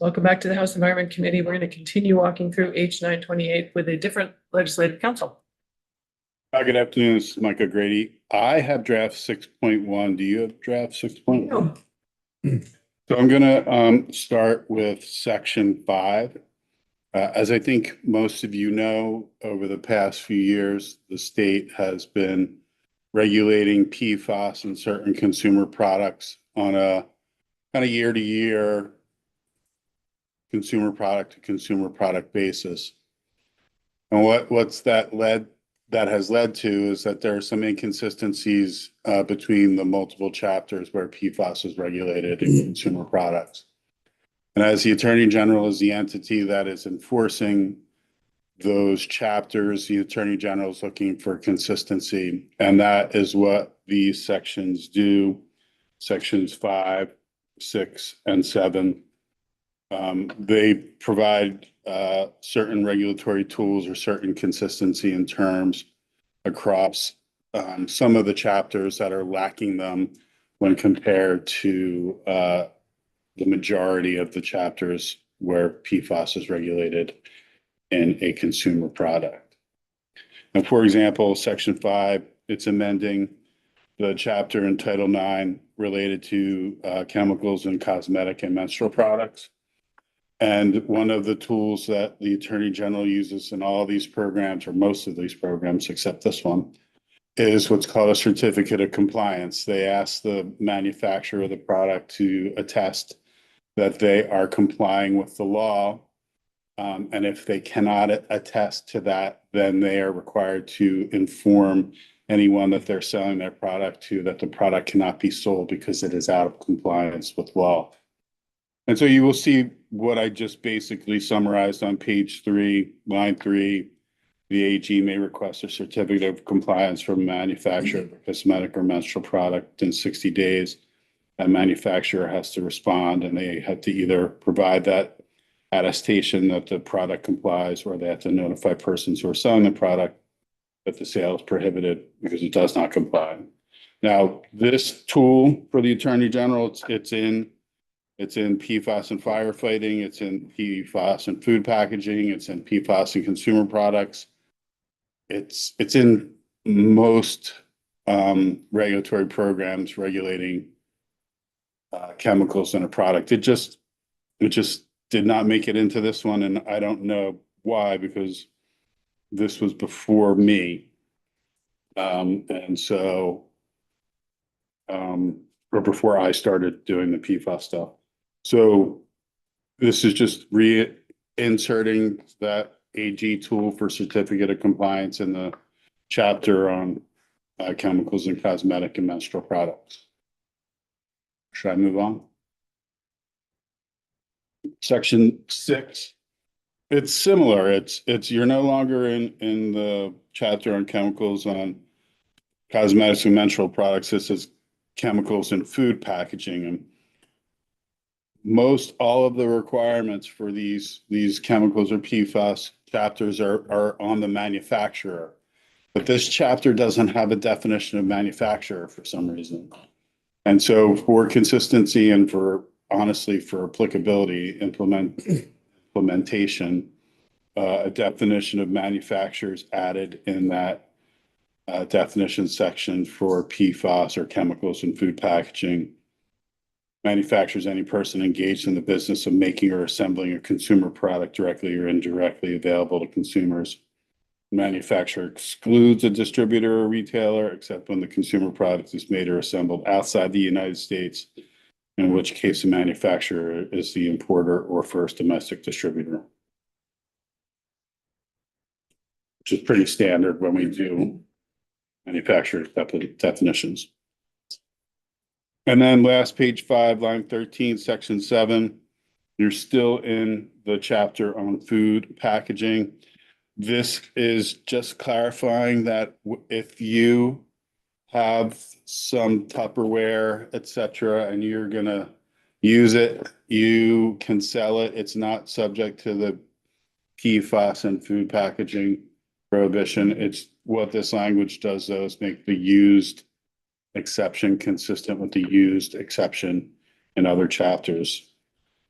Welcome back to the House Environment Committee. We're going to continue walking through H 928 with a different legislative council. Good afternoon, this is Mike O'Grady. I have draft 6.1. Do you have draft 6.1? No. So I'm gonna start with section 5. As I think most of you know, over the past few years, the state has been regulating PFAS in certain consumer products on a kind of year-to-year consumer product to consumer product basis. And that has led to is that there are some inconsistencies between the multiple chapters where PFAS is regulated in consumer products. And as the Attorney General is the entity that is enforcing those chapters, the Attorney General is looking for consistency. And that is what these sections do. Sections 5, 6, and 7. They provide certain regulatory tools or certain consistency in terms across some of the chapters that are lacking them when compared to the majority of the chapters where PFAS is regulated in a consumer product. And for example, section 5, it's amending the chapter in Title 9 related to chemicals in cosmetic and menstrual products. And one of the tools that the Attorney General uses in all of these programs, or most of these programs, except this one, is what's called a certificate of compliance. They ask the manufacturer of the product to attest that they are complying with the law. And if they cannot attest to that, then they are required to inform anyone that they're selling their product to that the product cannot be sold because it is out of compliance with law. And so you will see what I just basically summarized on page 3, line 3. The AG may request a certificate of compliance from a manufacturer of a cosmetic or menstrual product in 60 days. That manufacturer has to respond, and they have to either provide that attestation that the product complies, or they have to notify persons who are selling the product that the sale is prohibited because it does not comply. Now, this tool for the Attorney General, it's in PFAS and firefighting, it's in PFAS and food packaging, it's in PFAS and consumer products. It's in most regulatory programs regulating chemicals in a product. It just did not make it into this one, and I don't know why, because this was before me. Or before I started doing the PFAS stuff. So this is just reinserting that AG tool for certificate of compliance in the chapter on chemicals in cosmetic and menstrual products. Should I move on? Section 6. It's similar. It's you're no longer in the chapter on chemicals on cosmetics and menstrual products. This is chemicals in food packaging, and most all of the requirements for these chemicals or PFAS chapters are on the manufacturer, but this chapter doesn't have a definition of manufacturer for some reason. And so for consistency and for applicability, implementation, a definition of manufacturers added in that definition section for PFAS or chemicals in food packaging. Manufacturers, any person engaged in the business of making or assembling a consumer product directly or indirectly available to consumers. Manufacturer excludes a distributor or retailer except when the consumer product is made or assembled outside the United States, in which case the manufacturer is the importer or first domestic distributor. Which is pretty standard when we do manufacturer definitions. And then last page 5, line 13, section 7, you're still in the chapter on food packaging. This is just clarifying that if you have some Tupperware, etc., and you're gonna use it, you can sell it. It's not subject to the PFAS and food packaging prohibition. It's what this language does, though, is make the used exception consistent with the used exception in other chapters.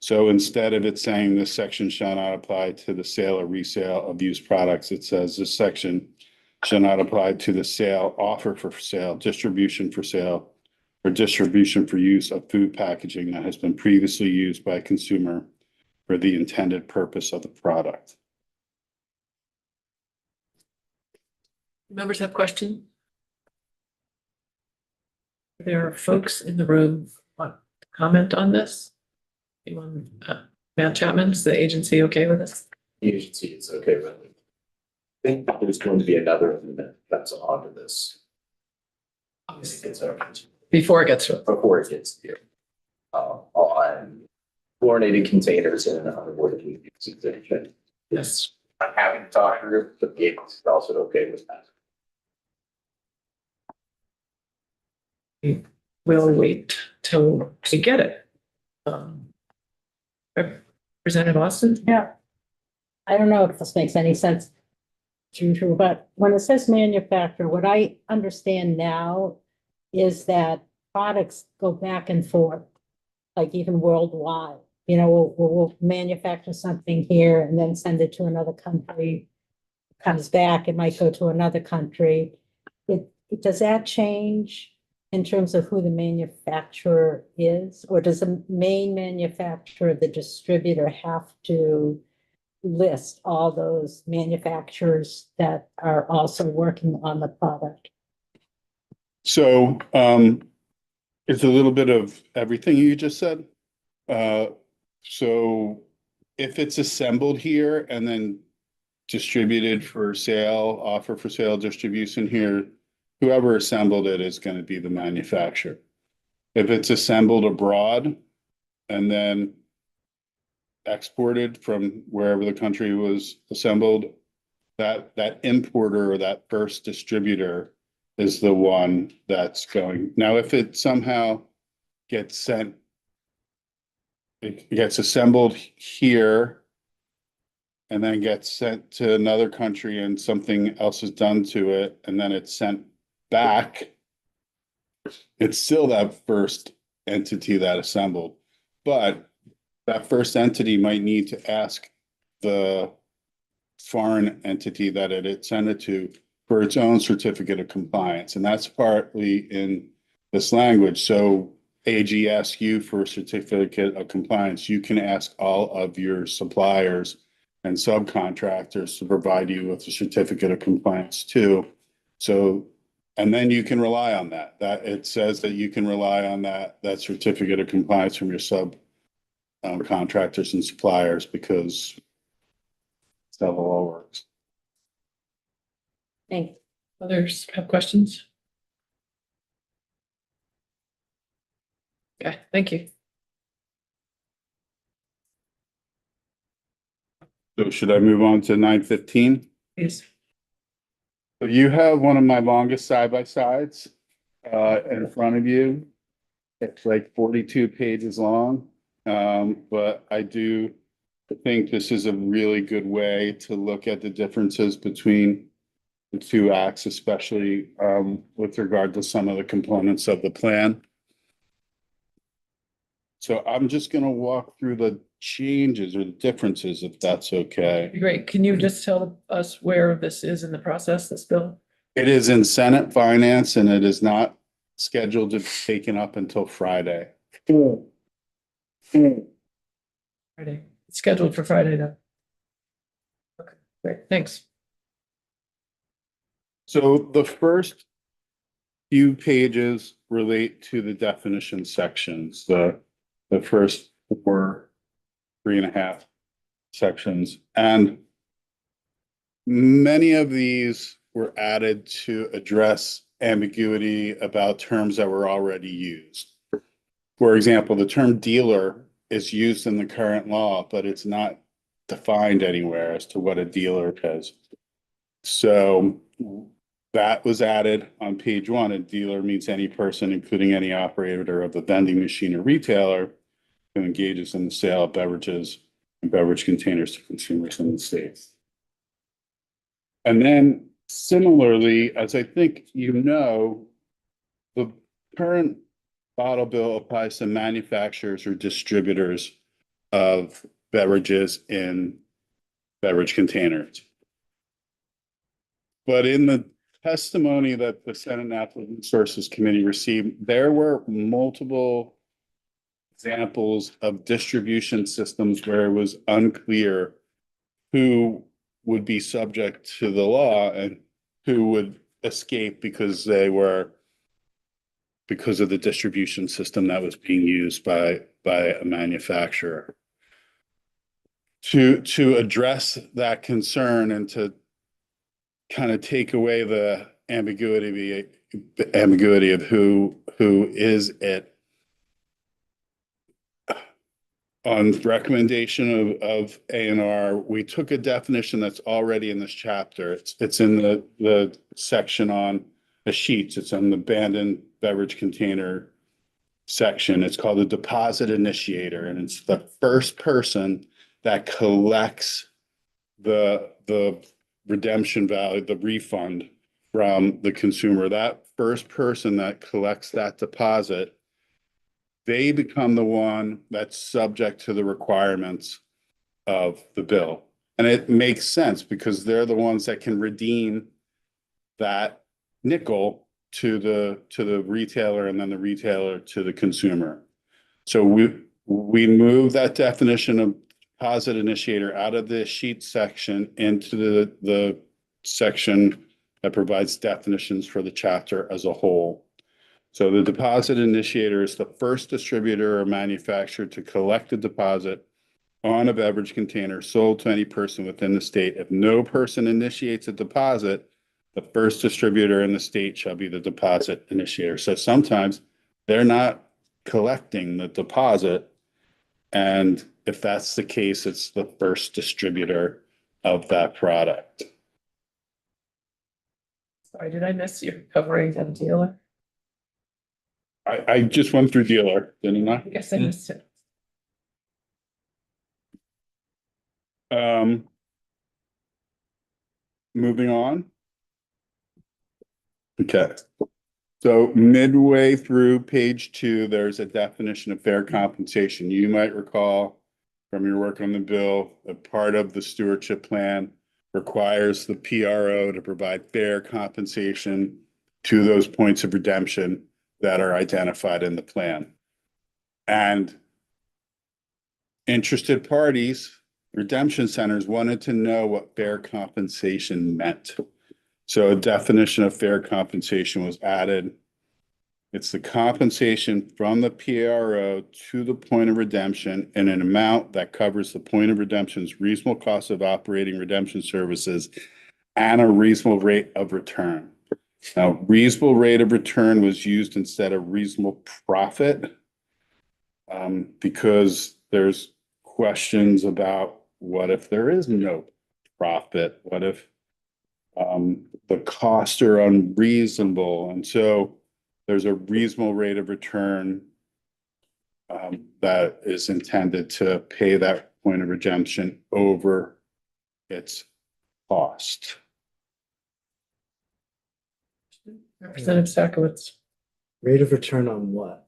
So instead of it saying this section shall not apply to the sale or resale of used products, it says this section shall not apply to the sale, offer for sale, distribution for sale, or distribution for use of food packaging that has been previously used by a consumer for the intended purpose of the product. Members have questions? There are folks in the room who want to comment on this? Anyone, Matt Chapman, is the agency okay with this? The agency is okay with it. I think there's going to be another amendment that's onto this. Obviously, it's Before it gets to. before it gets here. On chlorinated containers and unavoidable use exemption. Yes. I'm having to talk through, but the agency is also okay with that. We'll wait till we get it. Representative Austin? Yeah. I don't know if this makes any sense to you, but when it says manufacturer, what I understand now is that products go back and forth, like even worldwide. You know, we'll manufacture something here and then send it to another country. Comes back, it might go to another country. Does that change in terms of who the manufacturer is? Or does the main manufacturer, the distributor, have to list all those manufacturers that are also working on the product? So it's a little bit of everything you just said. So if it's assembled here and then distributed for sale, offer for sale, distribution here, whoever assembled it is going to be the manufacturer. If it's assembled abroad and then exported from wherever the country was assembled, that importer or that first distributor is the one that's going. Now, if it somehow gets sent, it gets assembled here and then gets sent to another country and something else is done to it, and then it's sent back, it's still that first entity that assembled. But that first entity might need to ask the foreign entity that it sent it to for its own certificate of compliance. And that's partly in this language. So AG asks you for a certificate of compliance. You can ask all of your suppliers and subcontractors to provide you with a certificate of compliance too. So, and then you can rely on that. That it says that you can rely on that certificate of compliance from your contractors and suppliers, because that's how the law works. Thank you. Others have questions? Okay, thank you. So should I move on to 9:15? Please. So you have one of my longest side-by-sides in front of you. It's like 42 pages long. But I do think this is a really good way to look at the differences between the two acts, especially with regard to some of the components of the plan. So I'm just going to walk through the changes or the differences, if that's okay. Great. Can you just tell us where this is in the process, this bill? It is in Senate Finance and it is not scheduled to be taken up until Friday. Friday. It's scheduled for Friday though. Okay, great, thanks. So the first few pages relate to the definition sections, the first 3.5 sections. And many of these were added to address ambiguity about terms that were already used. For example, the term dealer is used in the current law, but it's not defined anywhere as to what a dealer is. So that was added on page 1. A dealer means any person, including any operator of the vending machine or retailer, who engages in the sale of beverages and beverage containers to consumers in the States. And then similarly, as I think you know, the current bottle bill applies to manufacturers or distributors of beverages in beverage containers. But in the testimony that the Senate Natural Resources Committee received, there were multiple examples of distribution systems where it was unclear who would be subject to the law and who would escape because of the distribution system that was being used by a manufacturer. To address that concern and to kind of take away the ambiguity of who is it, on recommendation of A&R, we took a definition that's already in this chapter. It's in the section on the sheets. It's on the abandoned beverage container section. It's called the deposit initiator, and it's the first person that collects the redemption value, the refund from the consumer. That first person that collects that deposit, they become the one that's subject to the requirements of the bill. And it makes sense because they're the ones that can redeem that nickel to the retailer and then the retailer to the consumer. So we move that definition of deposit initiator out of the sheet section into the section that provides definitions for the chapter as a whole. So the deposit initiator is the first distributor or manufacturer to collect a deposit on a beverage container sold to any person within the state. If no person initiates a deposit, the first distributor in the state shall be the deposit initiator. So sometimes they're not collecting the deposit. And if that's the case, it's the first distributor of that product. Sorry, did I miss you covering the dealer? I just went through dealer, didn't I? I guess I missed it. Moving on. Okay. So midway through page 2, there's a definition of fair compensation. You might recall from your work on the bill, a part of the stewardship plan requires the PRO to provide fair compensation to those points of redemption that are identified in the plan. And interested parties, redemption centers, wanted to know what fair compensation meant. So a definition of fair compensation was added. It's the compensation from the PRO to the point of redemption in an amount that covers the point of redemption's reasonable cost of operating redemption services and a reasonable rate of return. Now, reasonable rate of return was used instead of reasonable profit because there's questions about what if there is no profit? What if the costs are unreasonable? And so there's a reasonable rate of return that is intended to pay that point of redemption over its cost. Representative Sakowitz. Rate of return on what?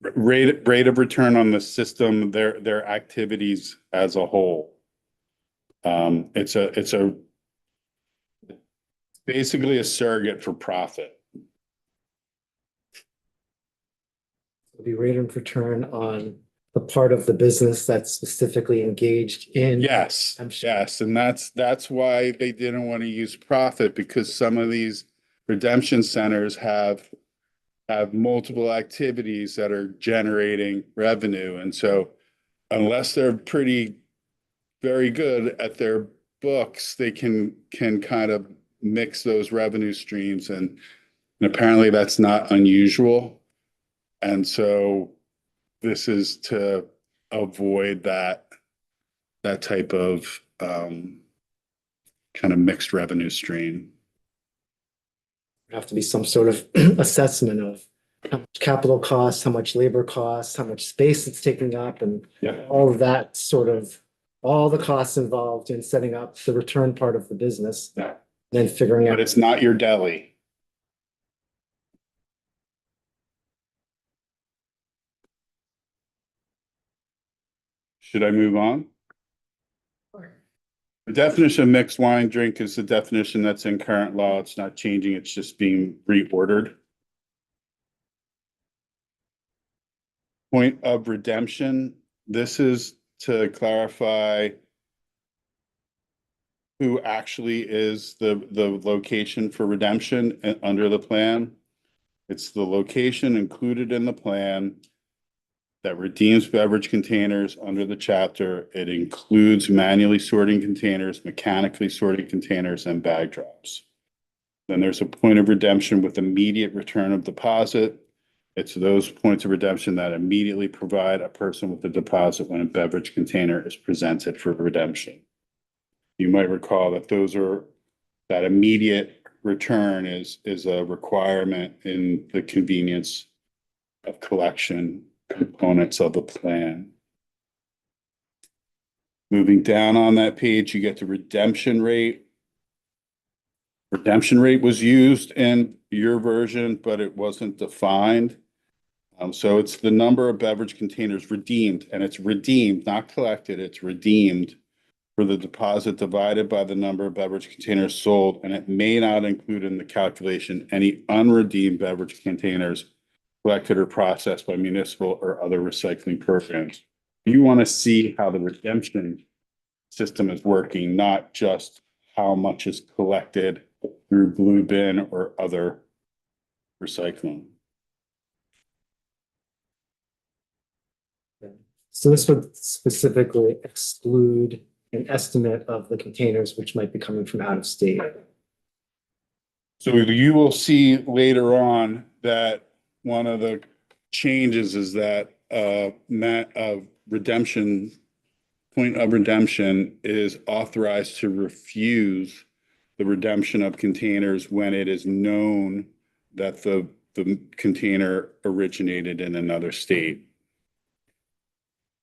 Rate of return on the system, their activities as a whole. It's basically a surrogate for profit. The rate of return on the part of the business that's specifically engaged in. Yes, I'm sure. yes, and that's why they didn't want to use profit, because some of these redemption centers have multiple activities that are generating revenue. And so unless they're very good at their books, they can kind of mix those revenue streams, and apparently that's not unusual. And so this is to avoid that type of kind of mixed revenue stream. Have to be some sort of assessment of how much capital costs, how much labor costs, how much space it's taking up, and Yeah. all of that sort of, all the costs involved in setting up the return part of the business, Yeah. then figuring But out. it's not your deli. Should I move on? The definition of mixed wine drink is the definition that's in current law. It's not changing, it's just being reordered. Point of redemption, this is to clarify who actually is the location for redemption under the plan. It's the location included in the plan that redeems beverage containers under the chapter. It includes manually sorting containers, mechanically sorting containers, and bag drops. Then there's a point of redemption with immediate return of deposit. It's those points of redemption that immediately provide a person with a deposit when a beverage container is presented for redemption. You might recall that that immediate return is a requirement in the convenience of collection components of the plan. Moving down on that page, you get the redemption rate. Redemption rate was used in your version, but it wasn't defined. So it's the number of beverage containers redeemed, and it's redeemed, not collected, it's redeemed for the deposit divided by the number of beverage containers sold, and it may not include in the calculation any unredeemed beverage containers collected or processed by municipal or other recycling programs. You want to see how the redemption system is working, not just how much is collected through Blue Bin or other recycling. So this would specifically exclude an estimate of the containers which might be coming from out of state. So you will see later on that one of the changes is that redemption, point of redemption is authorized to refuse the redemption of containers when it is known that the container originated in another state.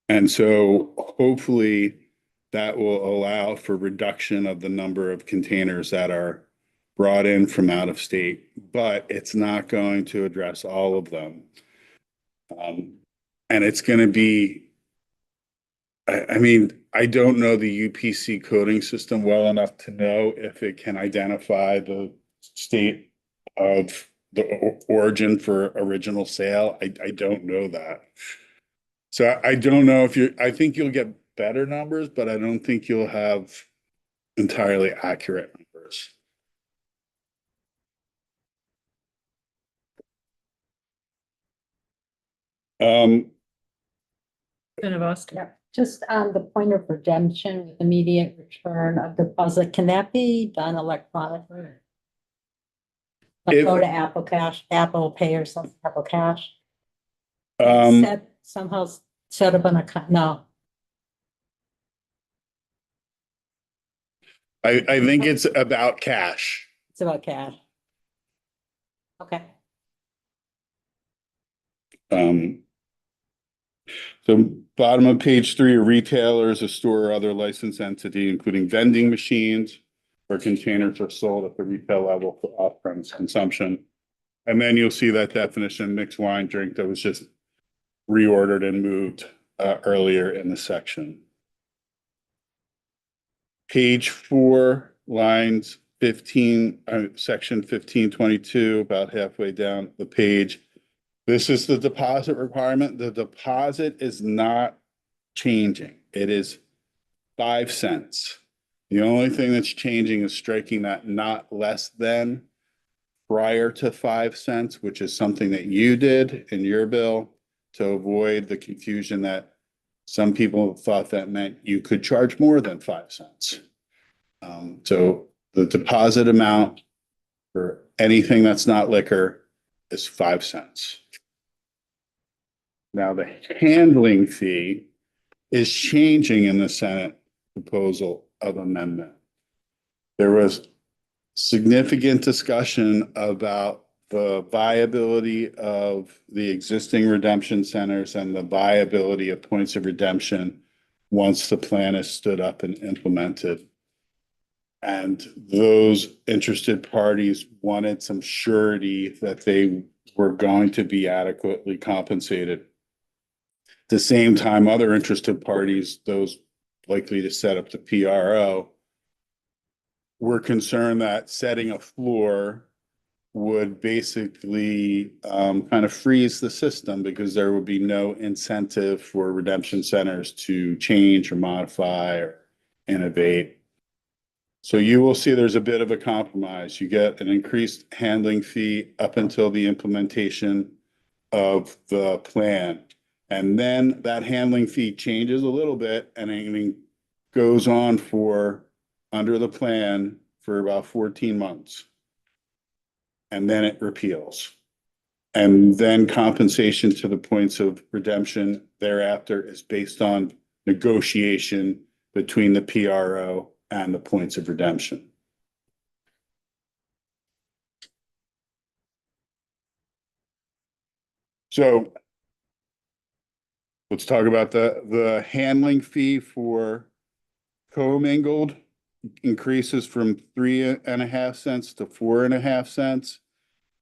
And so hopefully that will allow for reduction of the number of containers that are brought in from out of state, but it's not going to address all of them. And it's going to be, I mean, I don't know the UPC coding system well enough to know if it can identify the state of the origin for original sale. I don't know that. So I don't know if I think you'll get better numbers, but I don't think you'll have entirely accurate numbers. Austin. Just on the point of redemption with immediate return of deposit, can that be done electronically? Like go to Apple Cash, Apple Pay or something, Apple Cash? Somehow set up an account, no. I think it's about cash. It's about cash. Okay. So bottom of page 3, a retailer is a store or other licensed entity, including vending machines where containers are sold at the retail level for off-premise consumption. And then you'll see that definition, mixed wine drink, that was just reordered and moved earlier in the section. Page 4, lines 15, section 1522, about halfway down the page. This is the deposit requirement. The deposit is not changing. It is 5 cents. The only thing that's changing is striking that not less than prior to 5 cents, which is something that you did in your bill to avoid the confusion that some people thought that meant you could charge more than 5 cents. So the deposit amount for anything that's not liquor is 5 cents. Now, the handling fee is changing in the Senate proposal of amendment. There was significant discussion about the viability of the existing redemption centers and the viability of points of redemption once the plan is stood up and implemented. And those interested parties wanted some surety that they were going to be adequately compensated. the same time, other interested parties, those likely to set up the PRO, we're concerned that setting a floor would basically kind of freeze the system because there would be no incentive for redemption centers to change or modify or innovate. So you will see there's a bit of a compromise. You get an increased handling fee up until the implementation of the plan. And then that handling fee changes a little bit and it goes on for, under the plan, for about 14 months. And then it repeals. And then compensation to the points of redemption thereafter is based on negotiation between the PRO and the points of redemption. So let's talk about the handling fee for commingled increases from 3.5 cents to 4.5 cents.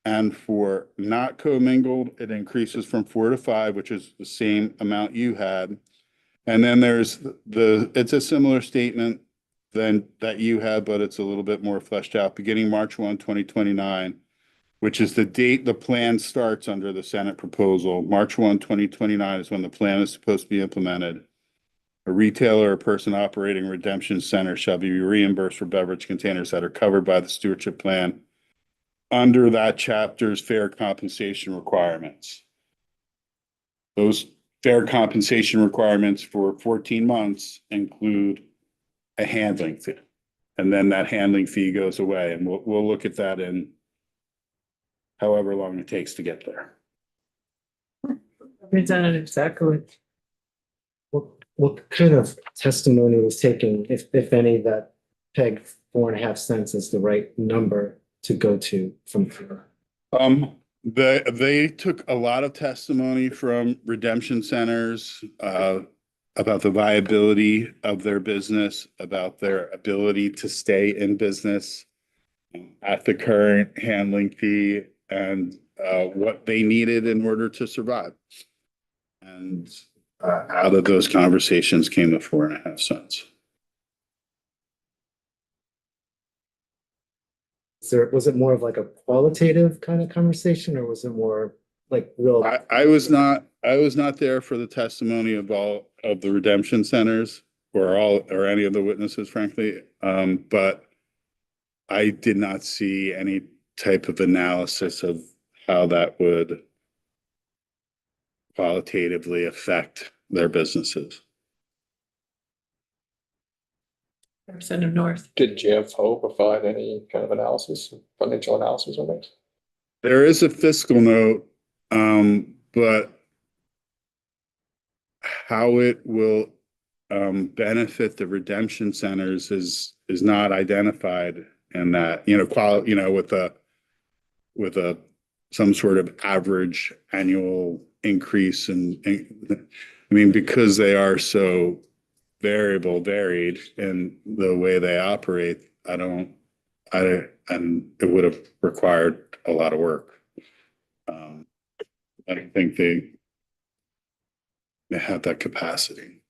And for not commingled, it increases from 4 to 5, which is the same amount you had. And then there's it's a similar statement than that you had, but it's a little bit more fleshed out, beginning March 1, 2029, which is the date the plan starts under the Senate proposal. March 1, 2029 is when the plan is supposed to be implemented. A retailer or person operating a redemption center shall be reimbursed for beverage containers that are covered by the stewardship plan under that chapter's fair compensation requirements. Those fair compensation requirements for 14 months include a handling fee. And then that handling fee goes away, and we'll look at that in however long it takes to get there. Representative Zakowicz. What kind of testimony was taken, if any, that pegged 4.5 cents as the right number to go to from here? They took a lot of testimony from redemption centers about the viability of their business, about their ability to stay in business at the current handling fee, and what they needed in order to survive. And out of those conversations came the 4.5 cents. Was it more of like a qualitative kind of conversation, or was it more like real? I was not there for the testimony of all of the redemption centers or any of the witnesses, frankly. But I did not see any type of analysis of how that would qualitatively affect their businesses. Representative North. Did GFO provide any kind of analysis, financial analysis on this? There is a fiscal note, but how it will benefit the redemption centers is not identified in that, with some sort of average annual increase because they are so varied in the way they operate, and it would have required a lot of work. I don't think they have that capacity.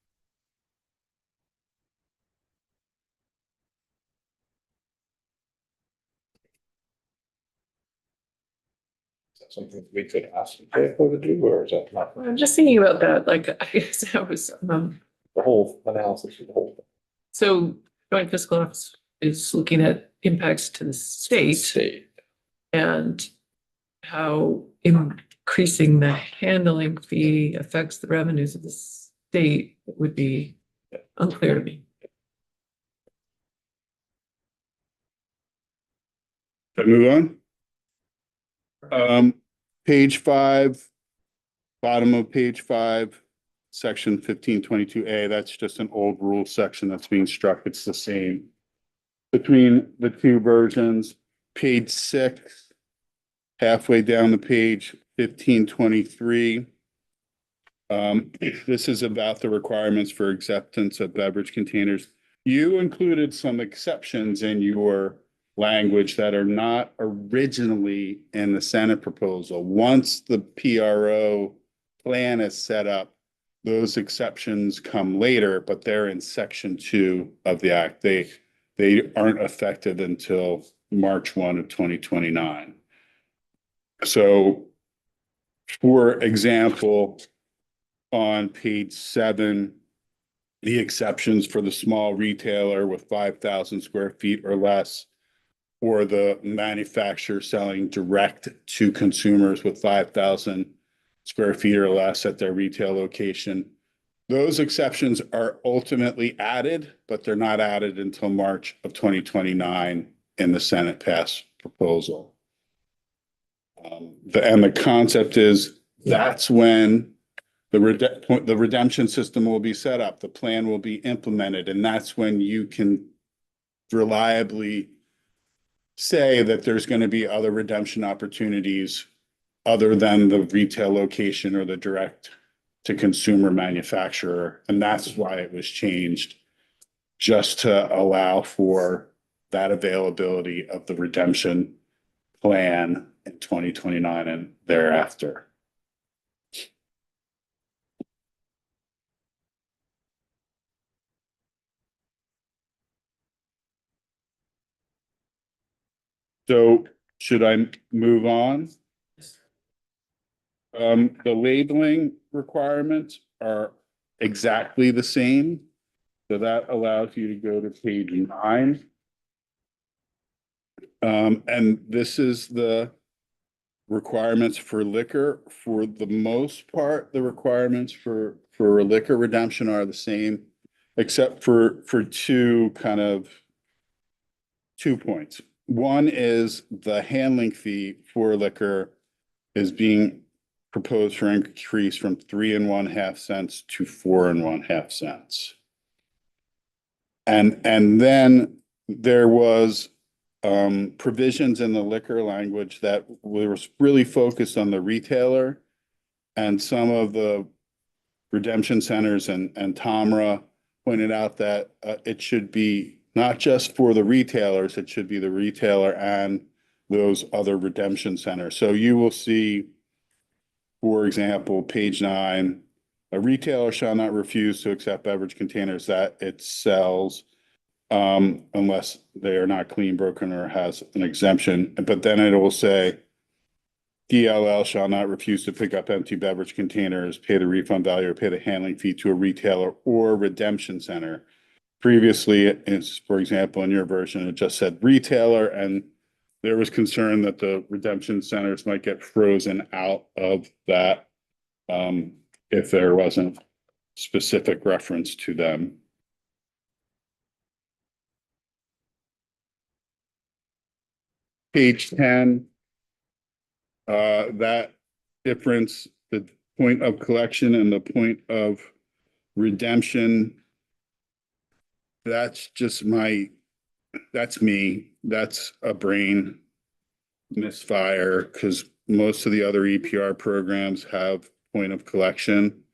Is that something we could ask GFO to do, or is that not I'm just thinking about that, like, I guess I was, the whole analysis of the whole so joint fiscal office is looking at impacts to the state and how increasing the handling fee affects the revenues of the state would be unclear to me. Should I move on? Page 5, bottom of page 5, section 1522A, that's just an old rule section that's being struck. It's the same between the two versions. Page 6, halfway down the page, 1523. This is about the requirements for acceptance of beverage containers. You included some exceptions in your language that are not originally in the Senate proposal. Once the PRO plan is set up, those exceptions come later, but they're in section 2 of the act. They aren't effective until March 1 of 2029. So, for example, on page 7, the exceptions for the small retailer with 5,000 square feet or less, or the manufacturer selling direct to consumers with 5,000 square feet or less at their retail location. Those exceptions are ultimately added, but they're not added until March of 2029 in the Senate pass proposal. And the concept is that's when the redemption system will be set up, the plan will be implemented, and that's when you can reliably say that there's going to be other redemption opportunities other than the retail location or the direct to consumer manufacturer. And that's why it was changed, just to allow for that availability of the redemption plan in 2029 and thereafter. So should I move on? The labeling requirements are exactly the same. So that allows you to go to page 9. And this is the requirements for liquor. For the most part, the requirements for liquor redemption are the same, except for 2 points. One is the handling fee for liquor is being proposed for increase from 3 1/2 cents to 4 1/2 cents. And then there was provisions in the liquor language that was really focused on the retailer, and some of the redemption centers and Tomra pointed out that it should be not just for the retailers, it should be the retailer and those other redemption centers. So you will see, for example, page 9, a retailer shall not refuse to accept beverage containers that it sells unless they are not clean, broken, or has an exemption. But then it will say, DLL shall not refuse to pick up empty beverage containers, pay the refund value, or pay the handling fee to a retailer or redemption center. Previously, it's, for example, in your version, it just said retailer, and there was concern that the redemption centers might get frozen out of that if there wasn't specific reference to them. Page 10, that difference, the point of collection and the point of redemption, that's me. That's a brain misfire, because most of the other EPR programs have point of collection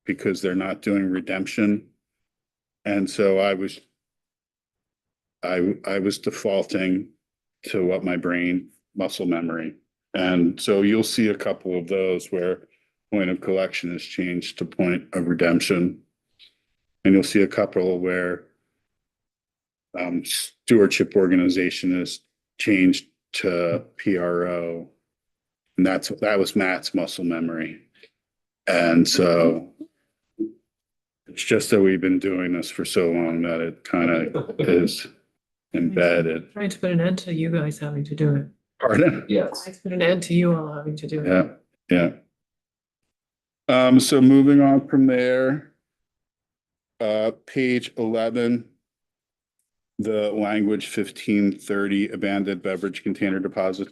because they're not doing redemption. And so I was defaulting to what my brain muscle memory. And so you'll see a couple of those where point of collection is changed to point of redemption. And you'll see a couple where stewardship organization is changed to PRO. And that was Matt's muscle memory. And so it's just that we've been doing this for so long that it kind of is embedded. Trying to put an end to you guys having to do it. Pardon? Yes. Trying to put an end to you all having to do it. Yeah, yeah. So moving on from there, page 11, the language 1530 abandoned beverage container deposit.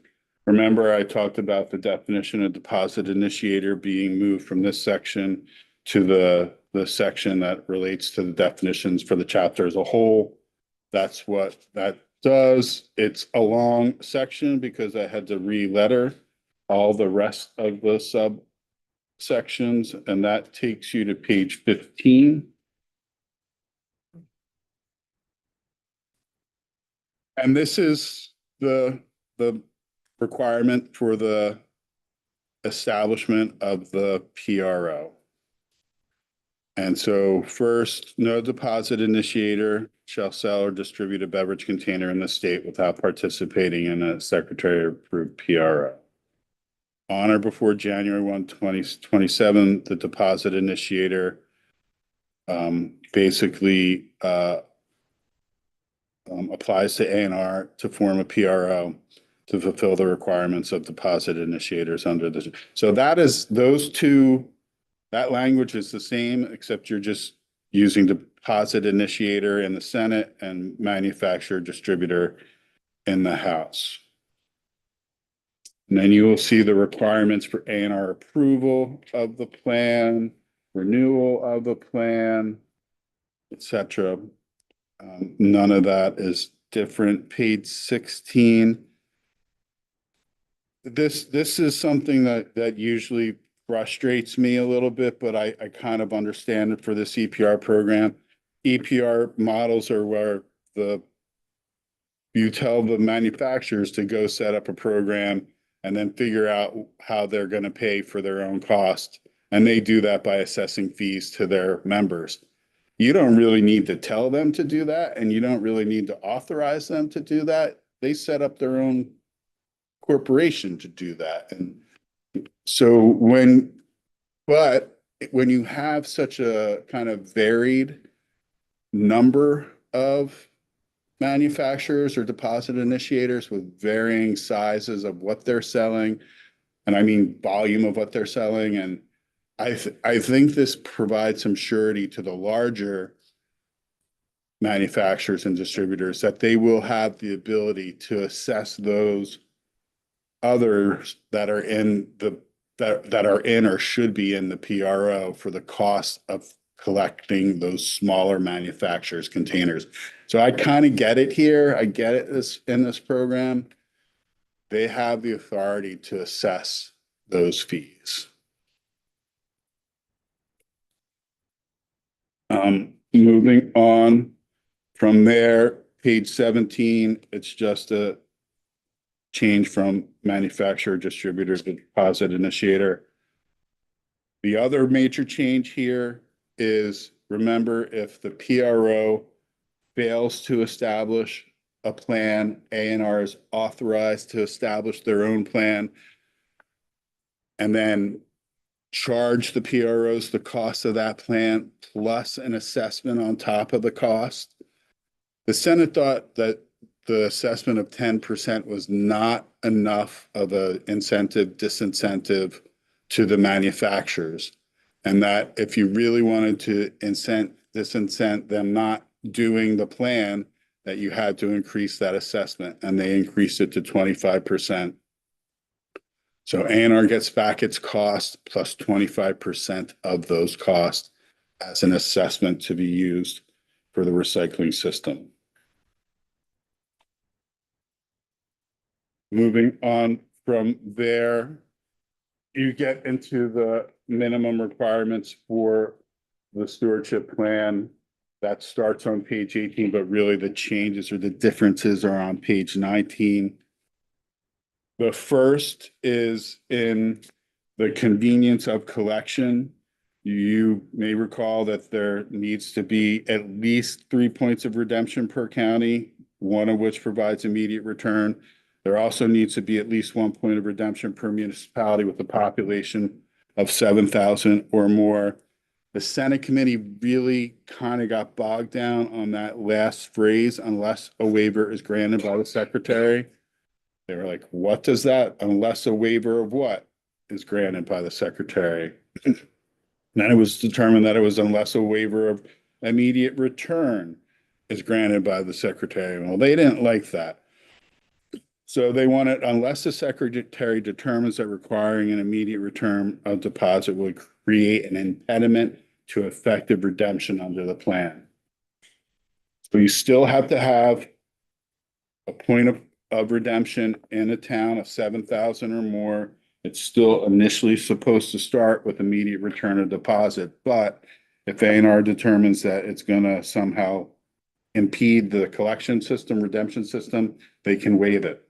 Remember, I talked about the definition of deposit initiator being moved from this section to the section that relates to the definitions for the chapter as a whole. That's what that does. It's a long section because I had to re-letter all the rest of the subsections, and that takes you to page 15. And this is the requirement for the establishment of the PRO. And so first, no deposit initiator shall sell or distribute a beverage container in the state without participating in a secretary approved PRO. On or before January 1, 2027, the deposit initiator basically applies to A&R to form a PRO to fulfill the requirements of deposit initiators under the, so that is, those two, that language is the same, except you're just using deposit initiator in the Senate and manufacturer distributor in the House. And then you will see the requirements for A&R approval of the plan, renewal of the plan, etc. None of that is different. Page 16. This is something that usually frustrates me a little bit, but I kind of understand it for this EPR program. EPR models are where you tell the manufacturers to go set up a program and then figure out how they're going to pay for their own cost. And they do that by assessing fees to their members. You don't really need to tell them to do that, and you don't really need to authorize them to do that. They set up their own corporation to do that. And so but when you have such a kind of varied number of manufacturers or deposit initiators with varying sizes of what they're selling, and I mean volume of what they're selling, and I think this provides some surety to the larger manufacturers and distributors that they will have the ability to assess those others that are in or should be in the PRO for the cost of collecting those smaller manufacturers' containers. So I kind of get it here. I get it in this program. They have the authority to assess those fees. Moving on from there, page 17, it's just a change from manufacturer, distributor to deposit initiator. The other major change here is, remember, if the PRO fails to establish a plan, A&R is authorized to establish their own plan and then charge the PROs the cost of that plan plus an assessment on top of the cost. The Senate thought that the assessment of 10% was not enough of an disincentive to the manufacturers. And that if you really wanted to disincent them not doing the plan, that you had to increase that assessment, and they increased it to 25%. So A&R gets back its cost plus 25% of those costs as an assessment to be used for the recycling system. Moving on from there, you get into the minimum requirements for the stewardship plan. That starts on page 18, but really the changes or the differences are on page 19. The first is in the convenience of collection. You may recall that there needs to be at least 3 points of redemption per county, one of which provides immediate return. There also needs to be at least 1 point of redemption per municipality with a population of 7,000 or more. The Senate committee really kind of got bogged down on that last phrase, unless a waiver is granted by the secretary. They were like, what does that, unless a waiver of what is granted by the secretary? Then it was determined that it was unless a waiver of immediate return is granted by the secretary. Well, they didn't like that. So they wanted, unless the secretary determines that requiring an immediate return of deposit would create an impediment to effective redemption under the plan. So you still have to have a point of redemption in a town of 7,000 or more. It's still initially supposed to start with immediate return of deposit, but if A&R determines that it's going to somehow impede the collection system, redemption system, they can waive it.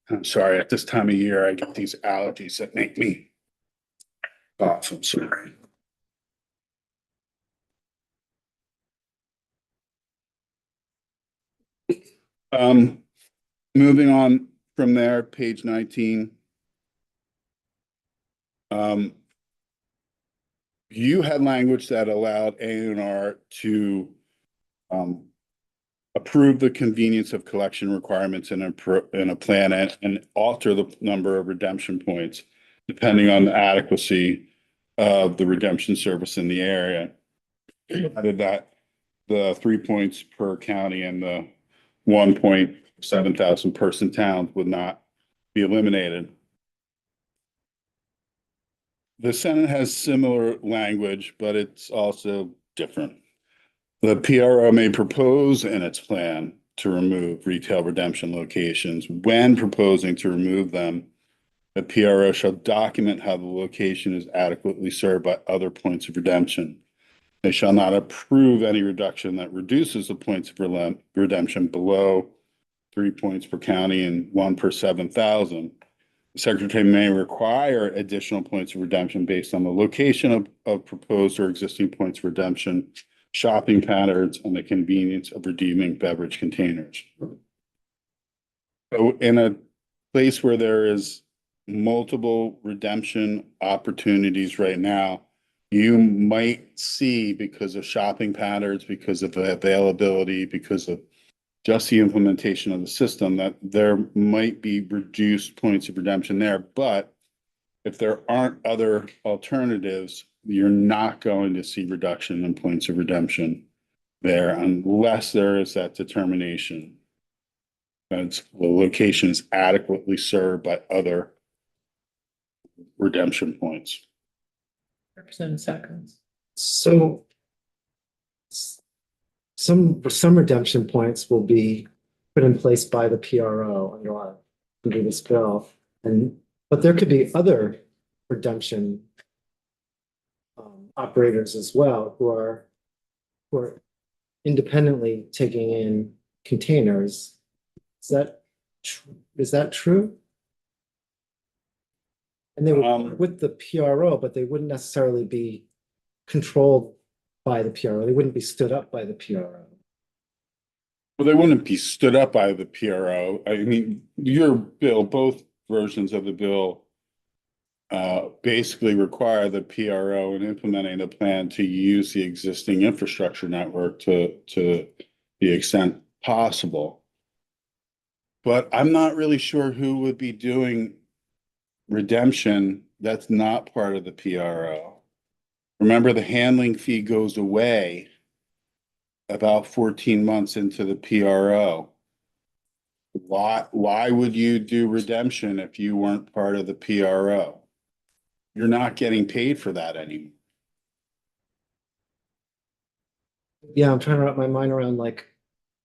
I'm sorry, at this time of year, I get these allergies that make me off, I'm sorry. Moving on from there, page 19. You had language that allowed A&R to approve the convenience of collection requirements in a plan and alter the number of redemption points depending on the adequacy of the redemption service in the area. Added that the 3 points per county and the 1,700 person towns would not be eliminated. The Senate has similar language, but it's also different. The PRO may propose in its plan to remove retail redemption locations. When proposing to remove them, the PRO shall document how the location is adequately served by other points of redemption. They shall not approve any reduction that reduces the points of redemption below 3 points per county and 1 per 7,000. The Secretary may require additional points of redemption based on the location of proposed or existing points of redemption, shopping patterns, and the convenience of redeeming beverage containers. So in a place where there is multiple redemption opportunities right now, you might see, because of shopping patterns, because of availability, because of just the implementation of the system, that there might be reduced points of redemption there. But if there aren't other alternatives, you're not going to see reduction in points of redemption there unless there is that determination that the location is adequately served by other redemption points. Representative Sackers. So some redemption points will be put in place by the PRO under this bill, but there could be other redemption operators as well who are independently taking in containers. Is that true? And they would work with the PRO, but they wouldn't necessarily be controlled by the PRO. They wouldn't be stood up by the PRO. Well, they wouldn't be stood up by the PRO. I mean, your bill, both versions of the bill basically require the PRO in implementing a plan to use the existing infrastructure network to the extent possible. But I'm not really sure who would be doing redemption that's not part of the PRO. Remember, the handling fee goes away about 14 months into the PRO. Why would you do redemption if you weren't part of the PRO? You're not getting paid for that anymore. Yeah, I'm trying to wrap my mind around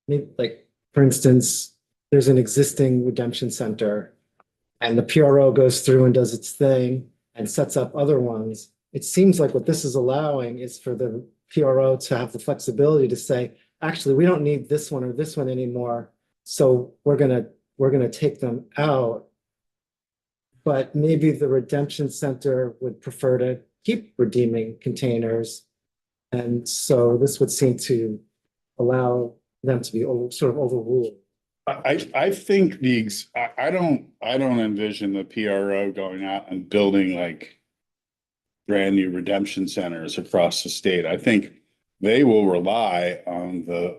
maybe for instance, there's an existing redemption center and the PRO goes through and does its thing and sets up other ones. It seems like what this is allowing is for the PRO to have the flexibility to say, actually, we don't need this one or this one anymore, so we're gonna take them out. But maybe the redemption center would prefer to keep redeeming containers. And so this would seem to allow them to be sort of overruled. I think I don't envision the PRO going out and building like brand new redemption centers across the state. I think they will rely on the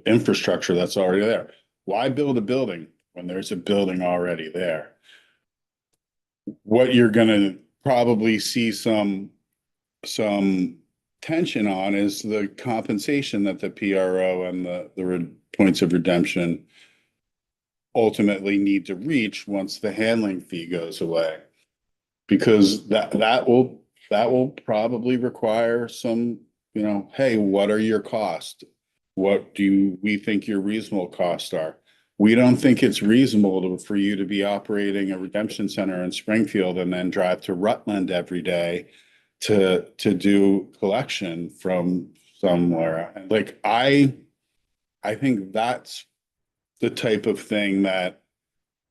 infrastructure that's already there. Why build a building when there's a building already there? What you're gonna probably see some tension on is the compensation that the PRO and the points of redemption ultimately need to reach once the handling fee goes away. Because that will probably require some, hey, what are your costs? What do we think your reasonable costs are? We don't think it's reasonable for you to be operating a redemption center in Springfield and then drive to Rutland every day to do collection from somewhere. Like I think that's the type of thing that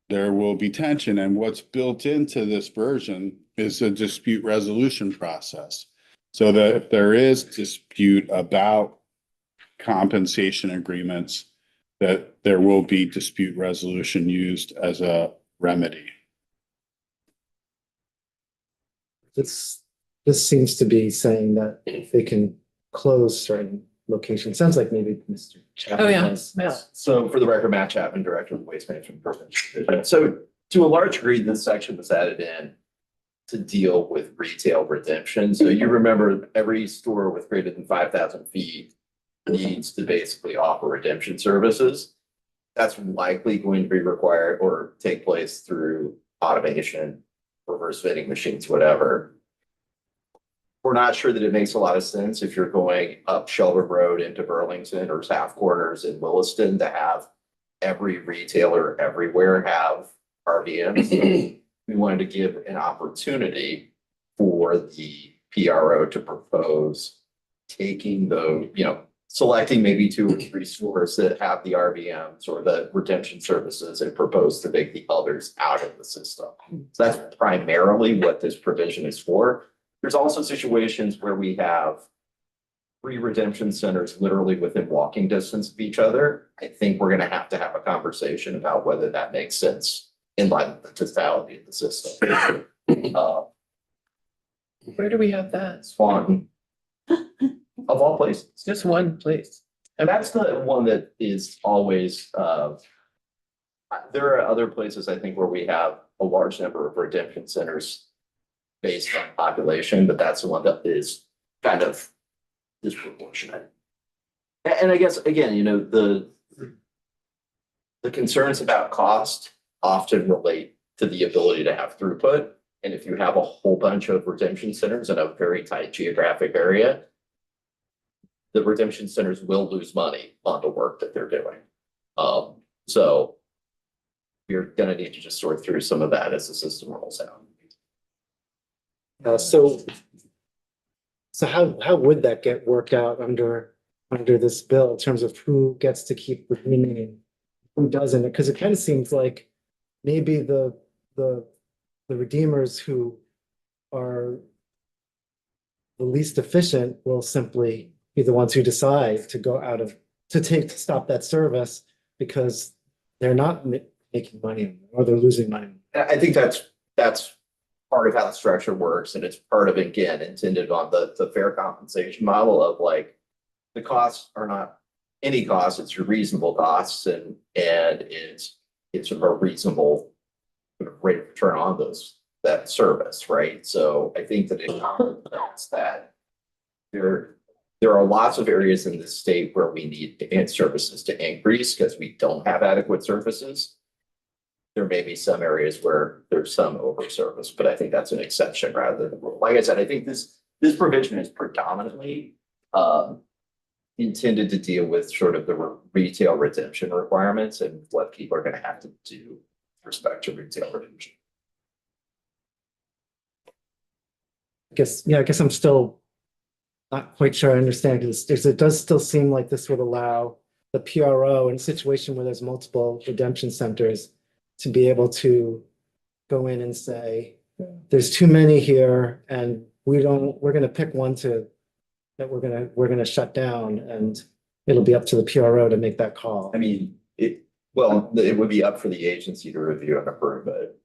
there will be tension, and what's built into this version is a dispute resolution process. So that if there is dispute about compensation agreements, that there will be dispute resolution used as a remedy. This seems to be saying that they can close certain locations. Sounds like maybe Mr. Chapman. Oh, yeah, has- yeah. So for the record, Matt Chapman, Director of the Waste Management Division. So to a large degree, this section was added in to deal with retail redemption. So you remember every store with greater than 5,000 feet needs to basically offer redemption services. That's likely going to be required or take place through automation, reverse vending machines, whatever. We're not sure that it makes a lot of sense if you're going up Shelburne Road into Burlington or South Corners in Williston to have every retailer everywhere have RVMs. We wanted to give an opportunity for the PRO to propose taking the, selecting maybe 2 or 3 stores that have the RVMs or the redemption services and propose to take the others out of the system. So that's primarily what this provision is for. There's also situations where we have 3 redemption centers literally within walking distance of each other. I think we're going to have a conversation about whether that makes sense in light of the totality of the system. Where do we have that? Swan, of all places. It's just one place. And that's the one that is always, there are other places, I think, where we have a large number of redemption centers based on population, but that's the one that is kind of disproportionate. And I guess, again, the concerns about cost often relate to the ability to have throughput. And if you have a whole bunch of redemption centers in a very tight geographic area, the redemption centers will lose money on the work that they're doing. So you're gonna need to just sort through some of that as the system rolls out. So how would that get worked out under this bill in terms of who gets to keep redeeming, who doesn't? Because it kind of seems like maybe the redeemers who are the least efficient will simply be the ones who decide to go out of, to stop that service because they're not making money or they're losing money. I think that's part of how the structure works, and it's part of, again, intended on the fair compensation model of like, the costs are not any costs, it's your reasonable costs, and it's a reasonable rate of return on that service, right? So I think that it contemplates that there are lots of areas in the state where we need enhanced services to increase because we don't have adequate services. There may be some areas where there's some over service, but I think that's an exception rather than the rule. Like I said, I think this provision is predominantly intended to deal with sort of the retail redemption requirements and what people are going to have to do with respect to retail redemption. I guess I'm still not quite sure I understand because it does still seem like this would allow the PRO in a situation where there's multiple redemption centers to be able to go in and say, there's too many here and we're going to pick one that we're going to shut down, and it'll be up to the PRO to make that call. I mean, it would be up for the agency to review and approve it.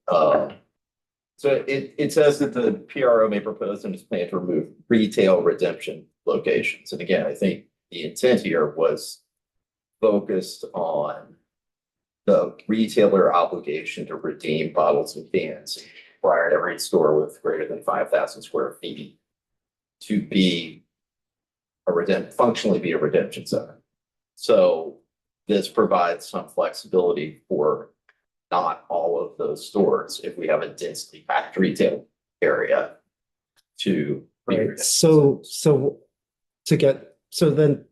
So it says that the PRO may propose in its plan to remove retail redemption locations. And again, I think the intent here was focused on the retailer obligation to redeem bottles and cans required every store with greater than 5,000 square feet to be functionally be a redemption center. So this provides some flexibility for not all of those stores if we have a densely packed retail area to be Right. redemption So then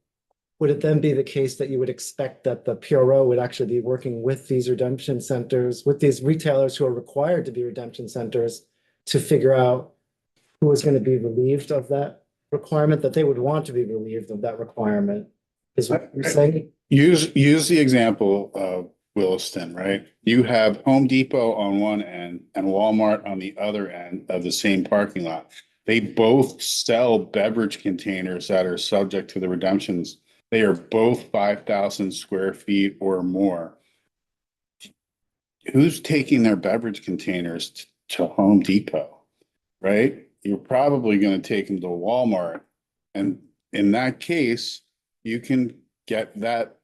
would it then be the case that you would expect that the PRO would actually be working with these redemption centers, with these retailers who are required to be redemption centers, to figure out who is going to be relieved of that requirement, that they would want to be relieved of that requirement? Is what you're saying? Use the example of Williston, right? You have Home Depot on one end and Walmart on the other end of the same parking lot. They both sell beverage containers that are subject to the redemptions. They are both 5,000 square feet or more. Who's taking their beverage containers to Home Depot, right? You're probably going to take them to Walmart. And in that case, you can get that.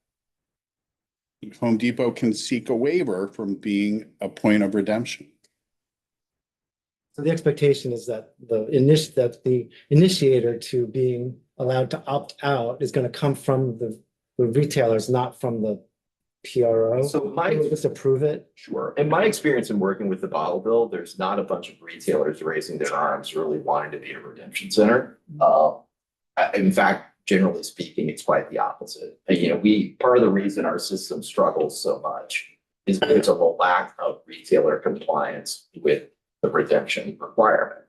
Home Depot can seek a waiver from being a point of redemption. So the expectation is that the initiator to being allowed to opt out is going to come from the retailers, not from the PRO. So my- Just approve it. Sure. In my experience in working with the bottle bill, there's not a bunch of retailers raising their arms, really wanting to be a redemption center. In fact, generally speaking, it's quite the opposite. Part of the reason our system struggles so much is because of a lack of retailer compliance with the redemption requirement.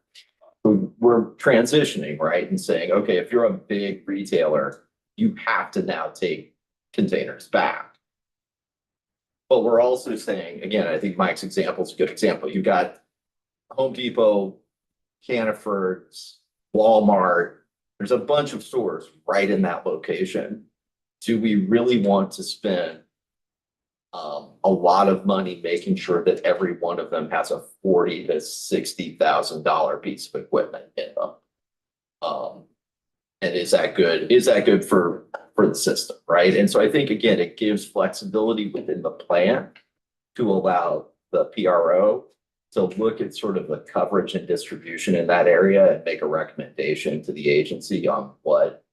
We're transitioning, right? And saying, okay, if you're a big retailer, you have to now take containers back. But we're also saying, again, I think Mike's example is a good example. You've got Home Depot, Hannaford's, Walmart. There's a bunch of stores right in that location. Do we really want to spend a lot of money making sure that every one of them has a $40,000 to $60,000 piece of equipment in them? And is that good? Is that good for the system, right? And so I think, again, it gives flexibility within the plan to allow the PRO to look at sort of the coverage and distribution in that area and make a recommendation to the agency on what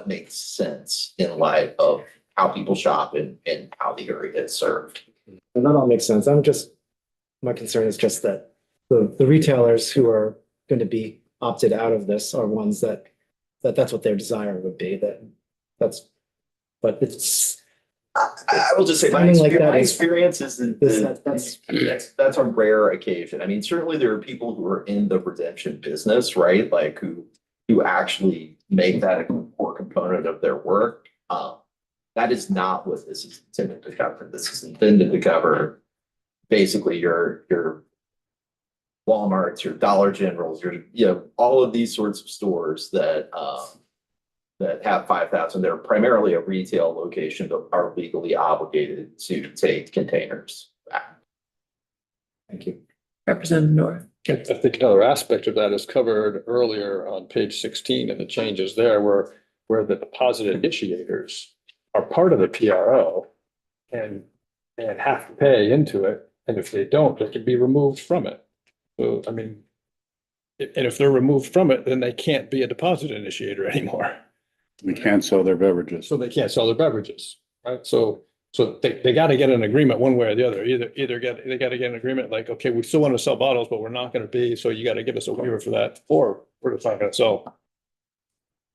makes sense in light of how people shop and how the area is served. And that all makes sense. My concern is just that the retailers who are going to be opted out of this are ones that's what their desire would be, but it's. I will just say my Sounding like that my is- experience is that's a rare occasion. I mean, certainly there are people who are in the redemption business, right? Like who actually make that a core component of their work. That is not what this is intended to cover. This is intended to cover basically your Walmarts, your Dollar Generals, all of these sorts of stores that have 5,000. They're primarily a retail location, but are legally obligated to take containers back. Thank you. Representative North. I think another aspect of that is covered earlier on page 16 and the changes there where the deposit initiators are part of the PRO and have to pay into it. And if they don't, they can be removed from it. So, I mean, and if they're removed from it, then they can't be a deposit initiator anymore. We can't sell their beverages. So they can't sell their beverages, right? So they got to get an agreement one way or the other. They got to get an agreement like, okay, we still want to sell bottles, but we're not going to be, so you got to give us a waiver for that, or we're just not going to sell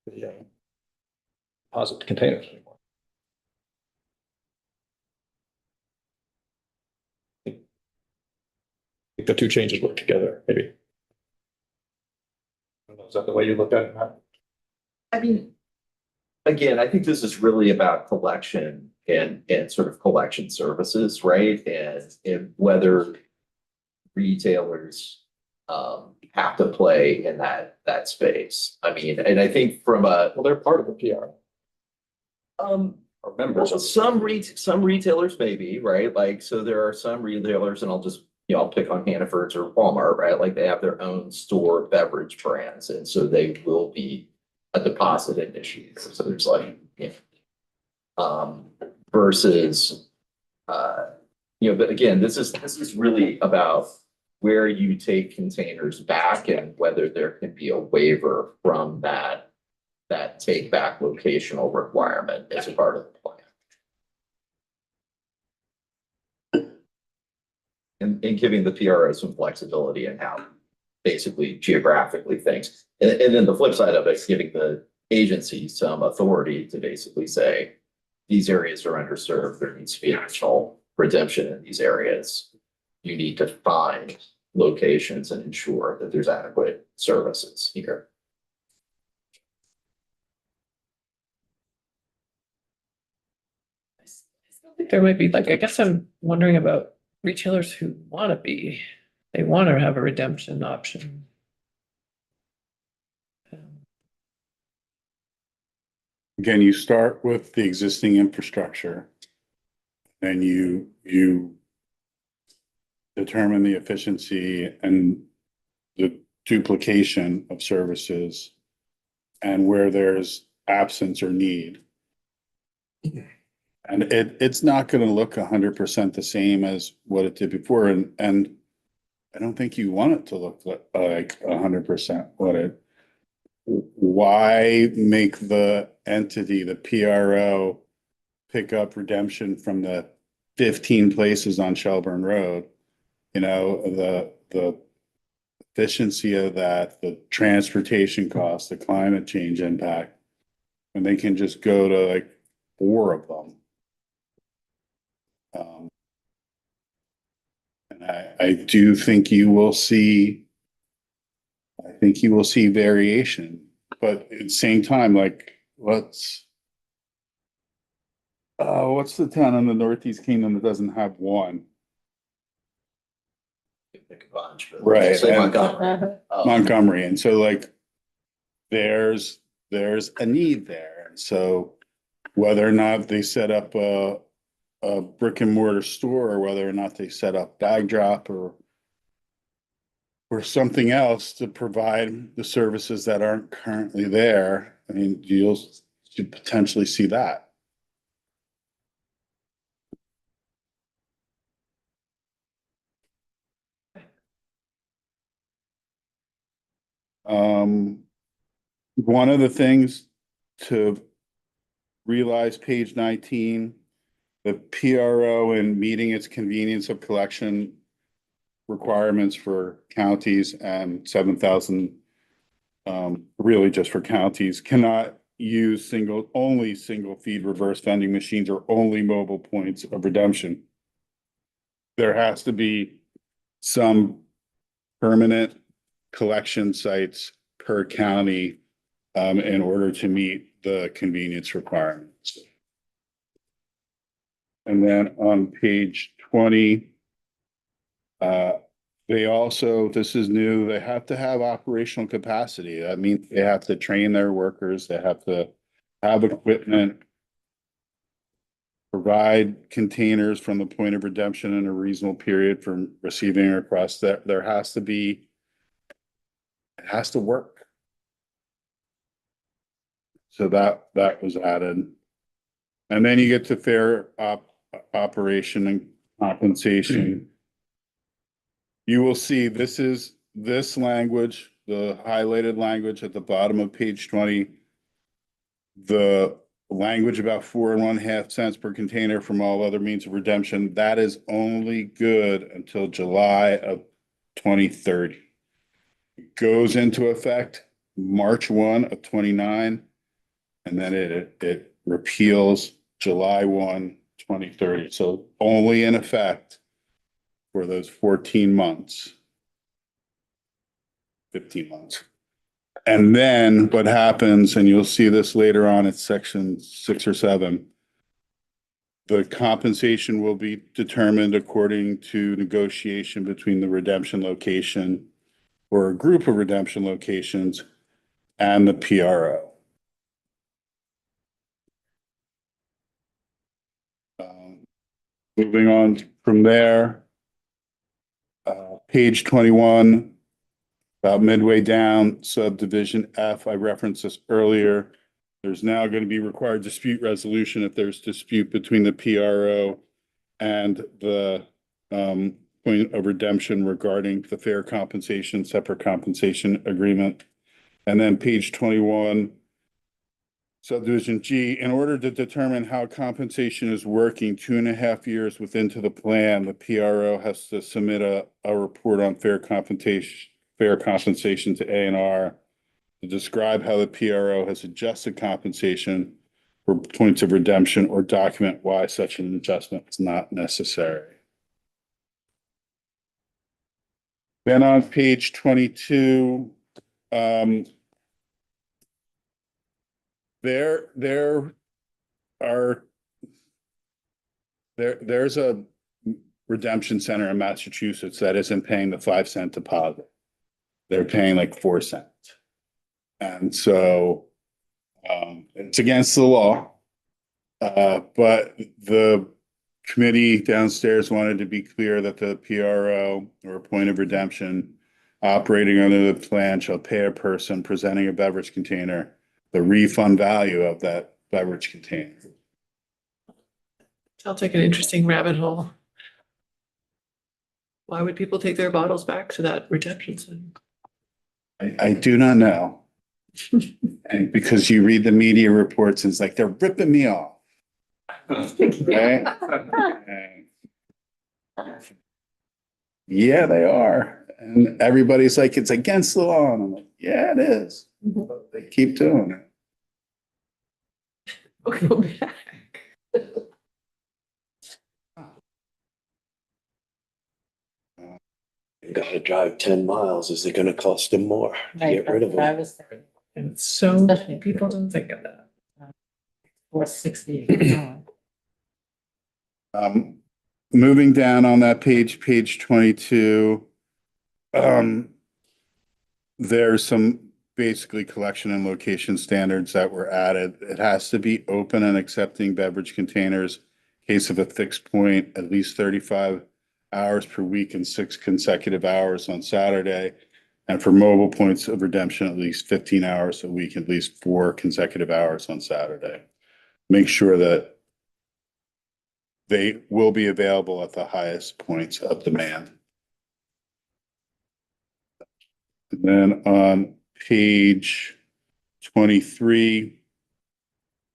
the deposit containers anymore. I think the two changes work together, maybe. I don't know, is that the way you look at it, Matt? I mean, again, I think this is really about collection and sort of collection services, right? And whether retailers have to play in that space. I mean, and I think well, they're part of the PR. Or members. well, some retailers maybe, right? Like, so there are some retailers, and I'll pick on Hannaford's or Walmart, right? Like they have their own store beverage brands, and so they will be a deposit initiator. So there's like, versus, but again, this is really about where you take containers back and whether there can be a waiver from that take back locational requirement as a part of the plan. And giving the PRO some flexibility in how basically geographically things. And then the flip side of it is giving the agency some authority to basically say, these areas are underserved, there needs to be additional redemption in these areas. You need to find locations and ensure that there's adequate services here. I still think there might be, like, I guess I'm wondering about retailers who want to be, they want to have a redemption option. Again, you start with the existing infrastructure. And you determine the efficiency and the duplication of services and where there's absence or need. And it's not gonna look 100% the same as what it did before, and I don't think you want it to look like 100% what it. Why make the entity, the PRO, pick up redemption from the 15 places on Shelburne Road? You know, the efficiency of that, the transportation costs, the climate change impact. And they can just go to like 4 of them. And I do think you will see, I think you will see variation, but at the same time, like, what's the town in the Northeast Kingdom that doesn't have one? Pick a bunch, but Right, say and- Montgomery. Montgomery, and so like, there's a need there, and so whether or not they set up a brick and mortar store, or whether or not they set up bag drop or something else to provide the services that aren't currently there, I mean, you'll potentially see that. One of the things to realize, page 19, the PRO in meeting its convenience of collection requirements for counties and 7,000, really just for counties, cannot use only single feed reverse vending machines or only mobile points of redemption. There has to be some permanent collection sites per county in order to meet the convenience requirements. And then on page 20, they also, this is new, they have to have operational capacity. That means they have to train their workers, they have to have equipment, provide containers from the point of redemption in a reasonable period from receiving a request. That there has to be, it has to work. So that was added. And then you get to fair operation and compensation. You will see this language, the highlighted language at the bottom of page 20. The language about 4.5 cents per container from all other means of redemption, that is only good until July of 2030. It goes into effect March 1 of 29, and then it repeals July 1, 2030. So only in effect for those 14 months, 15 months. And then what happens, and you'll see this later on in section 6 or 7, the compensation will be determined according to negotiation between the redemption location or a group of redemption locations and the PRO. Moving on from there, page 21, about midway down, subdivision F, I referenced this earlier. There's now going to be required dispute resolution if there's dispute between the PRO and the point of redemption regarding the fair compensation, separate compensation agreement. And then page 21, subdivision G, in order to determine how compensation is working 2.5 years within to the plan, the PRO has to submit a report on fair compensation to A&R to describe how the PRO has adjusted compensation for points of redemption or document why such an adjustment is not necessary. Then on page 22, there are there's a redemption center in Massachusetts that isn't paying the 5 cent deposit. They're paying like 4 cents. And so it's against the law. But the committee downstairs wanted to be clear that the PRO or point of redemption operating under the plan shall pay a person presenting a beverage container the refund value of that beverage container. Sounds like an interesting rabbit hole. Why would people take their bottles back to that redemption center? I do not know. And because you read the media reports, and it's like, they're ripping me off. Right? And yeah, they are. And everybody's like, it's against the law. And I'm like, yeah, it is. But they keep doing it. Go back. Gotta drive 10 miles. Is it gonna cost them more to Right, get rid of that's what I them? was thinking. And so people don't think of that. 460. Moving down on that page 22. There's some basically collection and location standards that were added. It has to be open and accepting beverage containers. Case of a fixed point, at least 35 hours per week and 6 consecutive hours on Saturday. And for mobile points of redemption, at least 15 hours a week, at least 4 consecutive hours on Saturday. Make sure that they will be available at the highest points of demand. And then on page 23,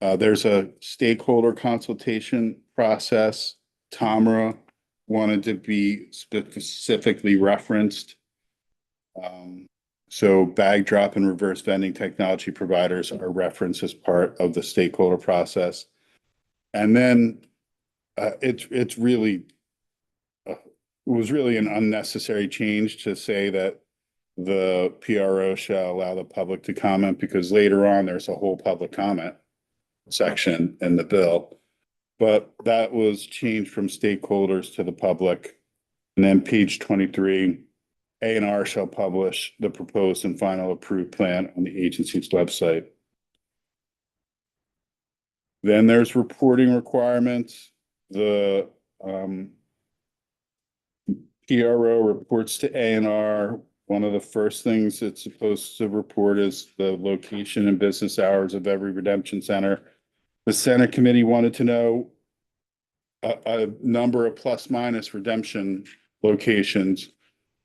there's a stakeholder consultation process. TAMRA wanted to be specifically referenced. So bag drop and reverse vending technology providers are referenced as part of the stakeholder process. And then it was really an unnecessary change to say that the PRO shall allow the public to comment, because later on there's a whole public comment section in the bill. But that was changed from stakeholders to the public. And then page 23, A&R shall publish the proposed and final approved plan on the agency's website. Then there's reporting requirements. The PRO reports to A&R. One of the first things it's supposed to report is the location and business hours of every redemption center. The Senate committee wanted to know a number of plus minus redemption locations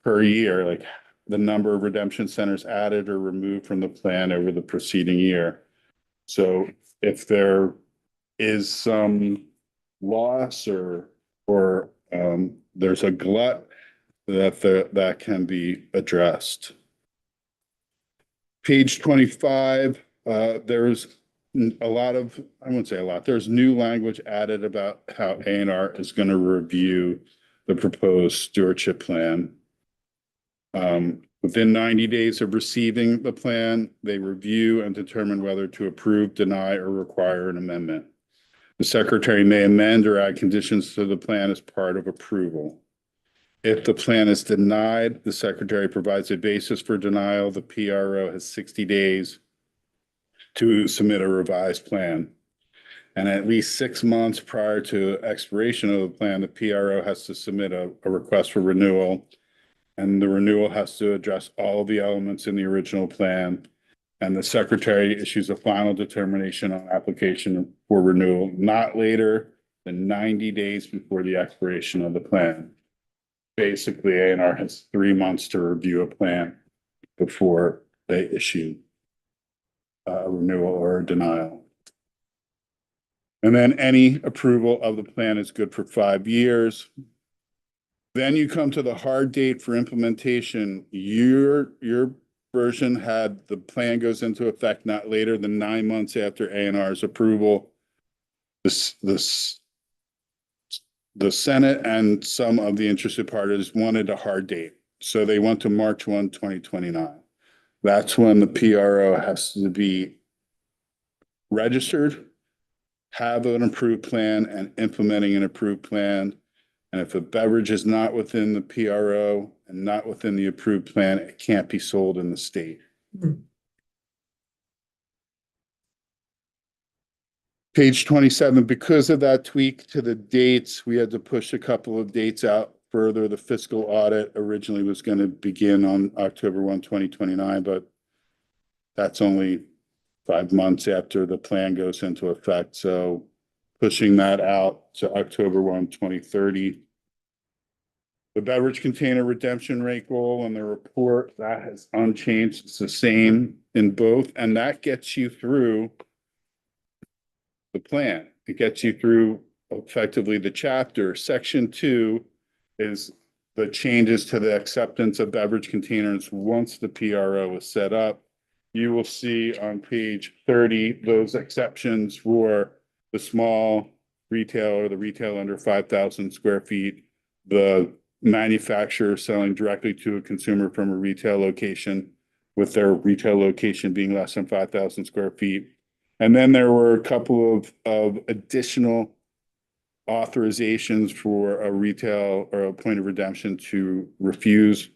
per year, like the number of redemption centers added or removed from the plan over the preceding year. So if there is some loss or there's a glut, that can be addressed. Page 25, there's a lot of, I wouldn't say a lot, there's new language added about how A&R is going to review the proposed stewardship plan. Within 90 days of receiving the plan, they review and determine whether to approve, deny, or require an amendment. The secretary may amend or add conditions to the plan as part of approval. If the plan is denied, the secretary provides a basis for denial. The PRO has 60 days to submit a revised plan. And at least 6 months prior to expiration of the plan, the PRO has to submit a request for renewal. And the renewal has to address all the elements in the original plan. And the secretary issues a final determination on application for renewal, not later than 90 days before the expiration of the plan. Basically, A&R has 3 months to review a plan before they issue a renewal or a denial. And then any approval of the plan is good for 5 years. Then you come to the hard date for implementation. Your version had the plan goes into effect not later than 9 months after A&R's approval. The Senate and some of the interested parties wanted a hard date. So they went to March 1, 2029. That's when the PRO has to be registered have an approved plan and implementing an approved plan. And if a beverage is not within the PRO and not within the approved plan, it can't be sold in the state. Hmm. Page 27, because of that tweak to the dates, we had to push a couple of dates out further. The fiscal audit originally was going to begin on October 1, 2029, but that's only 5 months after the plan goes into effect. So pushing that out to October 1, 2030. The beverage container redemption rate goal and the report, that has unchanged. It's the same in both, and that gets you through the plan. It gets you through effectively the chapter. Section 2 is the changes to the acceptance of beverage containers once the PRO is set up. You will see on page 30, those exceptions for the small retailer, the retail under 5,000 square feet, the manufacturer selling directly to a consumer from a retail location, with their retail location being less than 5,000 square feet. And then there were a couple of additional authorizations for a retail or a point of redemption to refuse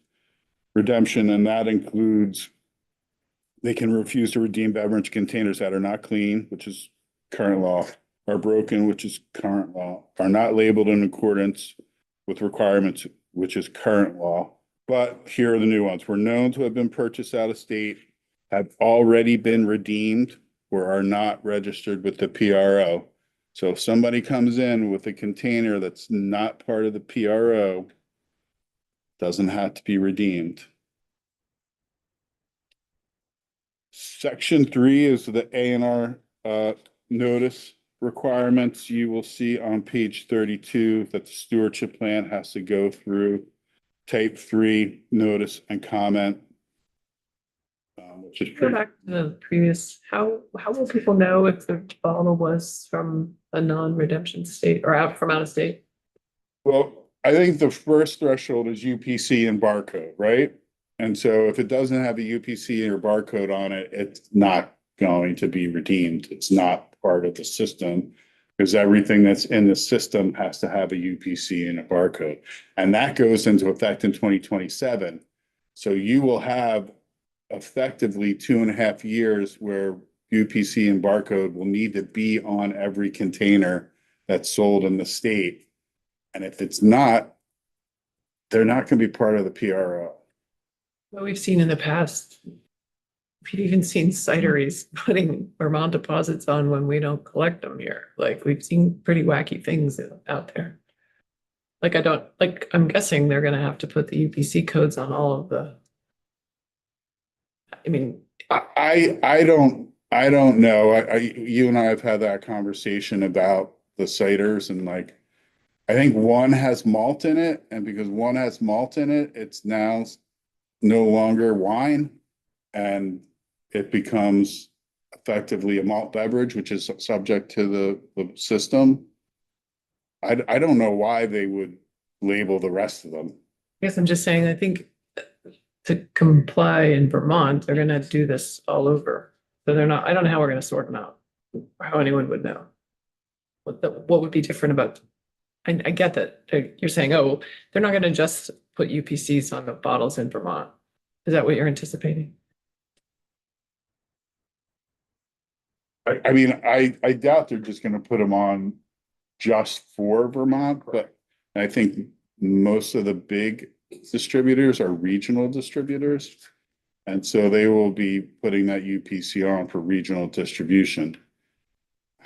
redemption, and that includes they can refuse to redeem beverage containers that are not clean, which is current law, are broken, which is current law, are not labeled in accordance with requirements, which is current law. But here are the new ones. Were known to have been purchased out of state, have already been redeemed, or are not registered with the PRO. So if somebody comes in with a container that's not part of the PRO, doesn't have to be redeemed. Section 3 is the A&R notice requirements. You will see on page 32 that the stewardship plan has to go through type 3 notice and comment. Which is Go pretty, back to the previous, how will people know if the bottle was from a non-redemption state or from out of state? well, I think the first threshold is UPC and barcode, right? And so if it doesn't have a UPC or barcode on it, it's not going to be redeemed. It's not part of the system because everything that's in the system has to have a UPC and a barcode. And that goes into effect in 2027. So you will have effectively 2.5 years where UPC and barcode will need to be on every container that's sold in the state. And if it's not, they're not going to be part of the PRO. What we've seen in the past, we've even seen cideries putting Vermont deposits on when we don't collect them here. Like, we've seen pretty wacky things out there. Like, I'm guessing they're gonna have to put the UPC codes on all of the. I mean, I don't know. You and I have had that conversation about the ciders and like, I think one has malt in it, and because one has malt in it, it's now no longer wine, and it becomes effectively a malt beverage, which is subject to the system. I don't know why they would label the rest of them. I guess I'm just saying, I think to comply in Vermont, they're gonna do this all over. So they're not, I don't know how we're gonna sort them out, or how anyone would know. What would be different about, I get that you're saying, oh, they're not gonna just put UPCs on the bottles in Vermont. Is that what you're anticipating? I mean, I doubt they're just gonna put them on just for Vermont, but I think most of the big distributors are regional distributors. And so they will be putting that UPC on for regional distribution.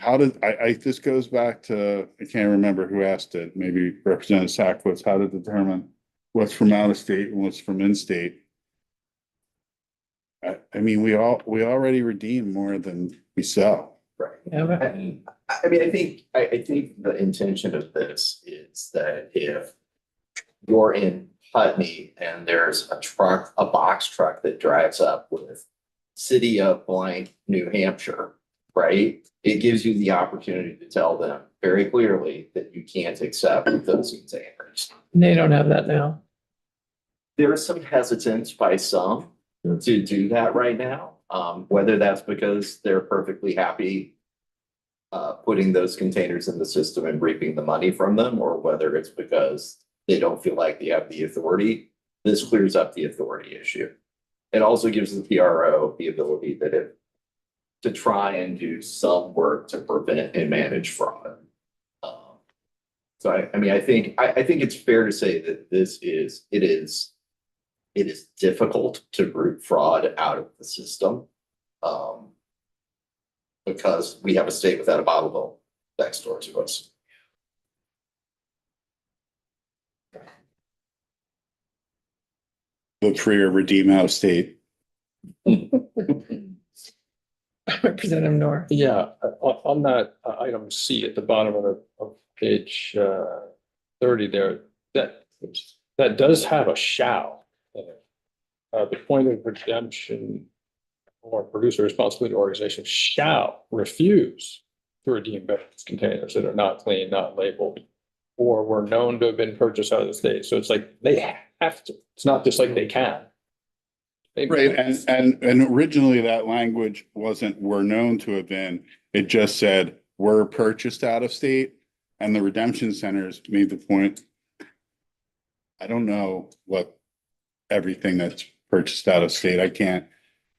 This goes back to, I can't remember who asked it, maybe Representative Sackwitz, how to determine what's from out of state and what's from in-state. I mean, we already redeem more than we sell. Right. Yeah, but- I mean, I think the intention of this is that if you're in Putney and there's a box truck that drives up with City of blank, New Hampshire, right? It gives you the opportunity to tell them very clearly that you can't accept those containers. They don't have that now. There is some hesitance by some to do that right now. Whether that's because they're perfectly happy putting those containers in the system and reaping the money from them, or whether it's because they don't feel like they have the authority. This clears up the authority issue. It also gives the PRO the ability to try and do some work to prevent and manage fraud. So I mean, I think it's fair to say that it is difficult to root fraud out of the system. Because we have a state without a bottle bill next door to us. Look for your redeem out of state. Representative Nor. Yeah, on that item C at the bottom of page 30 there, that does have a shall in it. The point of redemption or producer responsibility organization shall refuse to redeem beverage containers that are not clean, not labeled, or were known to have been purchased out of the state. So it's like they have to. It's not just like they can. Right, and originally that language wasn't were known to have been, it just said were purchased out of state. And the redemption centers made the point. I don't know what everything that's purchased out of state, I can't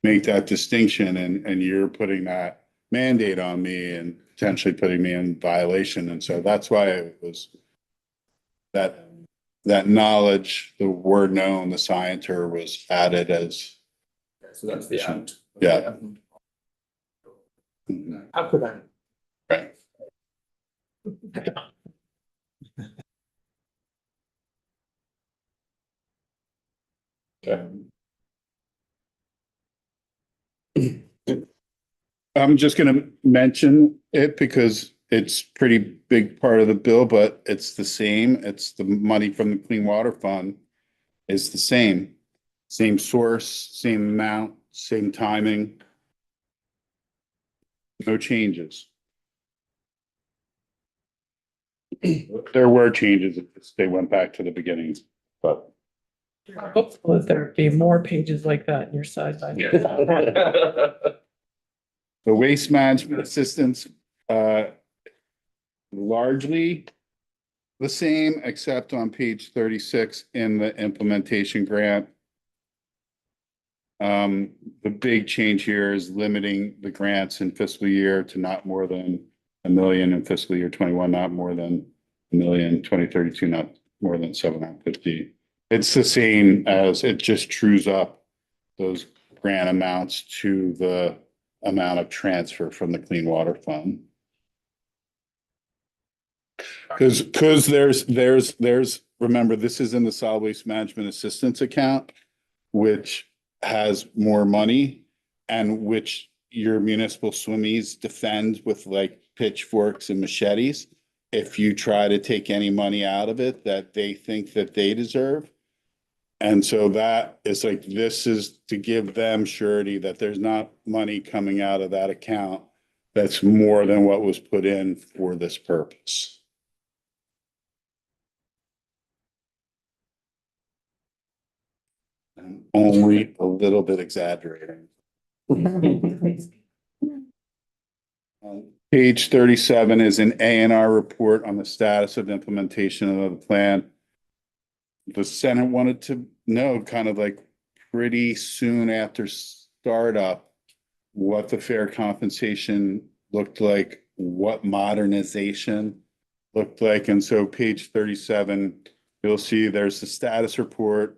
make that distinction, and you're putting that mandate on me and potentially putting me in violation. And so that's why it was that knowledge, the word known, the scienter was added as. So that's the out. Yeah. How could I? Right. Okay. I'm just gonna mention it because it's pretty big part of the bill, but it's the same. It's the money from the Clean Water Fund is the same. Same source, same amount, same timing. No changes. There were changes if they went back to the beginning, but. Hopeful that there'd be more pages like that in your side by. The waste management assistance, largely the same, except on page 36 in the implementation grant. The big change here is limiting the grants in fiscal year to not more than $1 million, in fiscal year 21, not more than $1 million, 2032, not more than 750. It's the same as it just trues up those grant amounts to the amount of transfer from the Clean Water Fund. Because there's, remember, this is in the solid waste management assistance account, which has more money and which your municipal swimmies defend with like pitchforks and machetes. If you try to take any money out of it that they think that they deserve. And so that is like, this is to give them surety that there's not money coming out of that account that's more than what was put in for this purpose. I'm only a little bit exaggerating. Page 37 is an A&R report on the status of implementation of the plan. The Senate wanted to know kind of like pretty soon after startup, what the fair compensation looked like, what modernization looked like. And so page 37, you'll see there's the status report.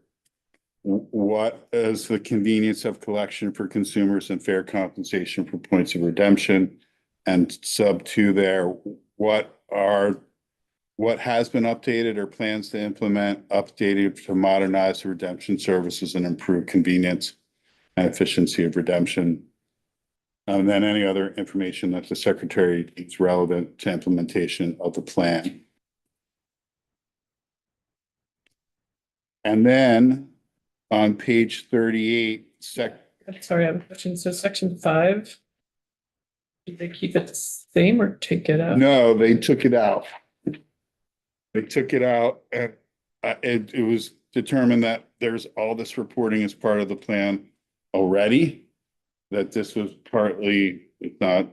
What is the convenience of collection for consumers and fair compensation for points of redemption? And sub 2 there, what has been updated or plans to implement updated to modernize the redemption services and improve convenience and efficiency of redemption. And then any other information that the secretary deems relevant to implementation of the plan. And then on page 38, Sorry, I have a question. So section 5. Did they keep it the same or take it out? no, they took it out. They took it out and it was determined that there's all this reporting as part of the plan already. That this was partly, if not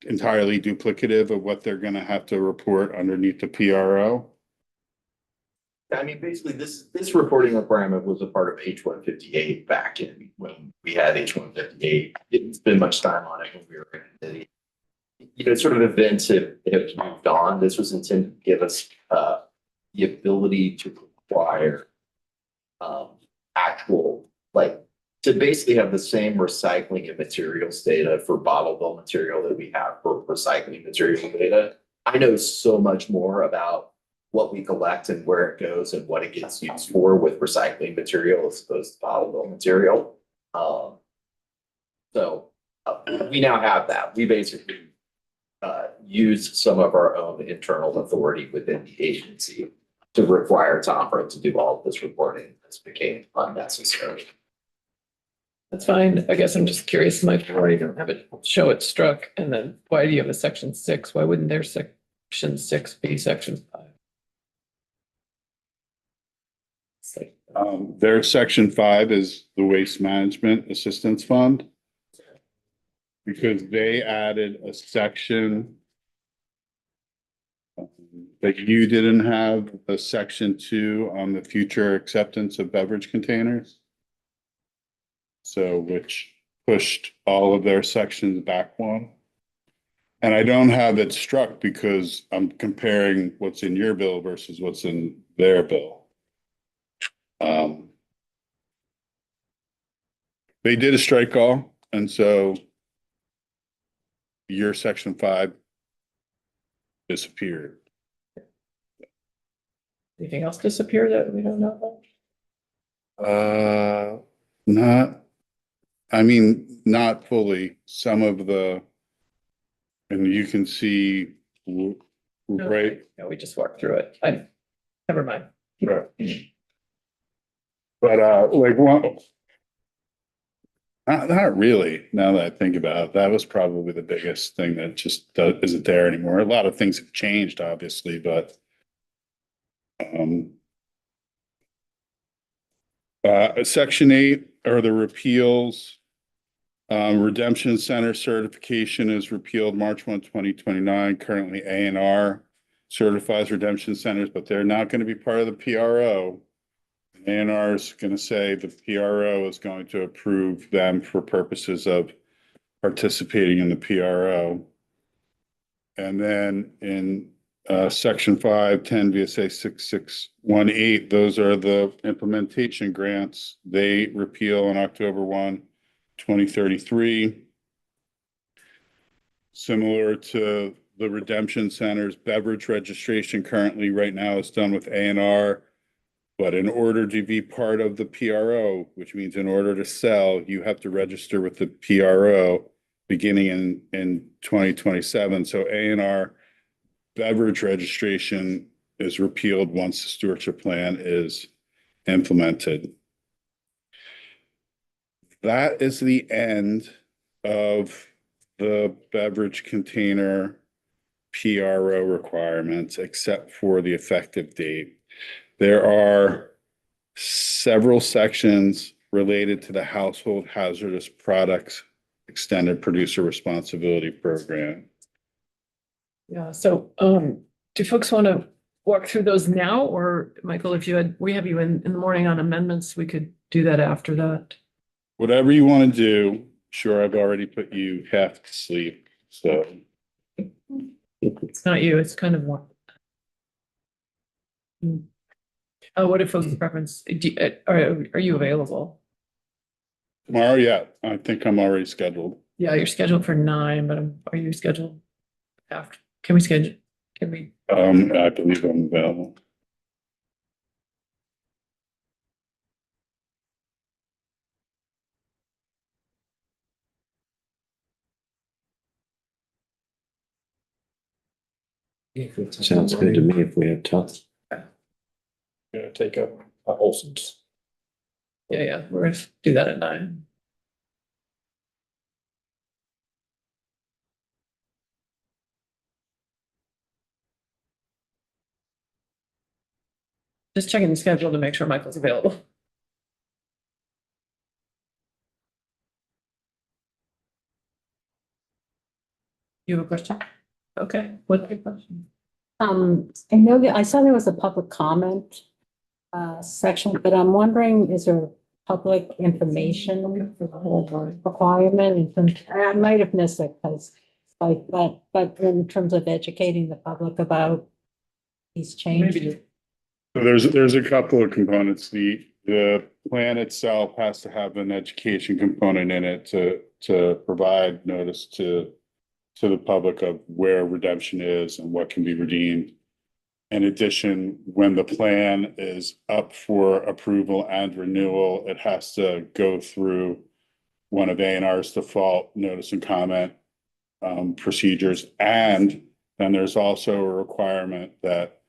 entirely duplicative of what they're gonna have to report underneath the PRO. I mean, basically, this reporting requirement was a part of H-158 back in when we had H-158. Didn't spend much time on it when we were in the city. You know, sort of events have moved on. This was intended to give us the ability to require actual, like, to basically have the same recycling and materials data for bottled material that we have for recycling material data. I know so much more about what we collect and where it goes and what it gets used for with recycling material as opposed to bottled material. So we now have that. We basically use some of our own internal authority within the agency to require Tomra to do all of this reporting. This became unnecessary. That's fine. I guess I'm just curious, Michael, why you don't have it, show it struck, and then why do you have a section 6? Why wouldn't their section 6 be section 5? It's like, Their section 5 is the Waste Management Assistance Fund. Because they added a section that you didn't have, a section 2 on the future acceptance of beverage containers. So which pushed all of their sections back one. And I don't have it struck because I'm comparing what's in your bill versus what's in their bill. They did a strike call, and so your section 5 disappeared. anything else disappear that we don't know about? Not fully. Some of the, and you can see right. No, we just walked through it. Never mind. Right. But like one, not really, now that I think about it, that was probably the biggest thing that just isn't there anymore. A lot of things have changed, obviously, but section 8 are the repeals. Redemption Center certification is repealed March 1, 2029. Currently A&R certifies redemption centers, but they're not going to be part of the PRO. A&R is going to say the PRO is going to approve them for purposes of participating in the PRO. And then in section 5, 10 VSA 6618, those are the implementation grants. They repeal on October 1, 2033. Similar to the redemption centers, beverage registration currently right now is done with A&R. But in order to be part of the PRO, which means in order to sell, you have to register with the PRO beginning in 2027. So A&R beverage registration is repealed once the stewardship plan is implemented. That is the end of the beverage container PRO requirements, except for the effective date. There are several sections related to the Household Hazardous Products Extended Producer Responsibility Program. Yeah, so do folks want to walk through those now, or Michael, if we have you in the morning on amendments, we could do that after that. Whatever you want to do. Sure, I've already put you half to sleep, so. It's not you, it's kind of one. What if folks' preference, are you available? Tomorrow, yeah, I think I'm already scheduled. Yeah, you're scheduled for 9, but are you scheduled after? Can we? I believe I'm available. Sounds good to me if we have time. Gonna take a Olson's. Yeah, we're gonna do that at 9. Just checking the schedule to make sure Michael's available. You have a question? Okay, what's your question? I know that, I saw there was a public comment section, but I'm wondering, is there public information requirement? And I might have missed it, because but in terms of educating the public about these changes. So there's a couple of components. The plan itself has to have an education component in it to provide notice to the public of where redemption is and what can be redeemed. In addition, when the plan is up for approval and renewal, it has to go through one of A&R's default notice and comment procedures. And then there's also a requirement that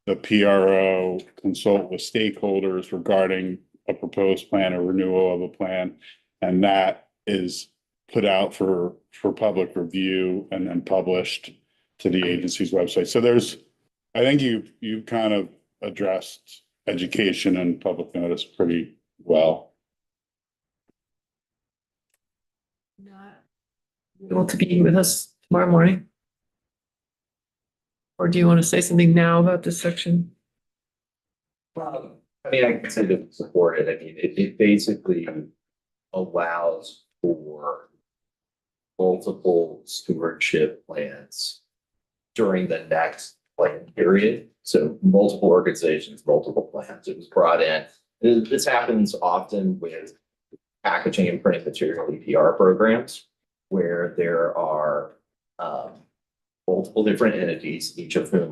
the PRO consult with stakeholders regarding a proposed plan or renewal of a plan. And that is put out for public review and then published to the agency's website. So I think you kind of addressed education and public notice pretty well. Able to be with us tomorrow morning? Or do you want to say something now about this section? I mean, I can say to support it. I mean, it basically allows for multiple stewardship plans during the next plan period. So multiple organizations, multiple plans. It was brought in. This happens often with packaging and printing material EPR programs, where there are multiple different entities, each of whom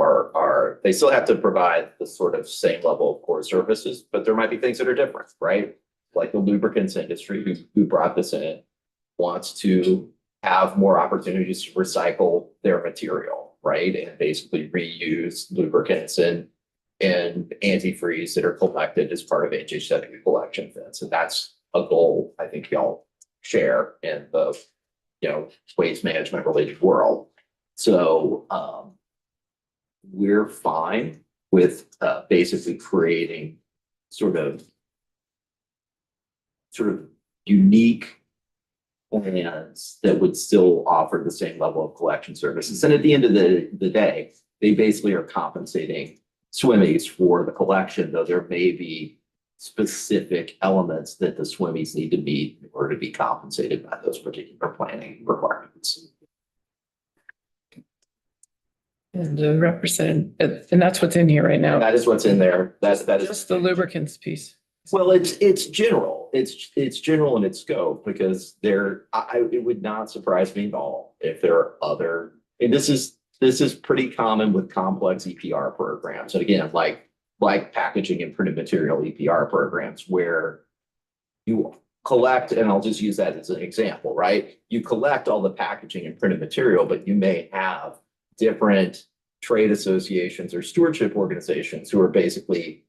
they still have to provide the sort of same level of core services, but there might be things that are different, right? Like the lubricants industry who brought this in wants to have more opportunities to recycle their material, right? And basically reuse lubricants and antifreeze that are collected as part of HH70 collection fits. And that's a goal I think y'all share in the waste management related world. So we're fine with basically creating sort of unique plans that would still offer the same level of collection services. And at the end of the day, they basically are compensating SWMEs for the collection, though there may be specific elements that the SWMEs need to meet in order to be compensated by those particular planning requirements. And and that's what's in here right now. That is what's in there. That is Just the lubricants piece. Well, it's general. It's general in its scope, because it would not surprise me at all if there are other, and this is pretty common with complex EPR programs. And again, like packaging and printed material EPR programs, where you collect, and I'll just use that as an example, right? You collect all the packaging and printed material, but you may have different trade associations or stewardship organizations who are basically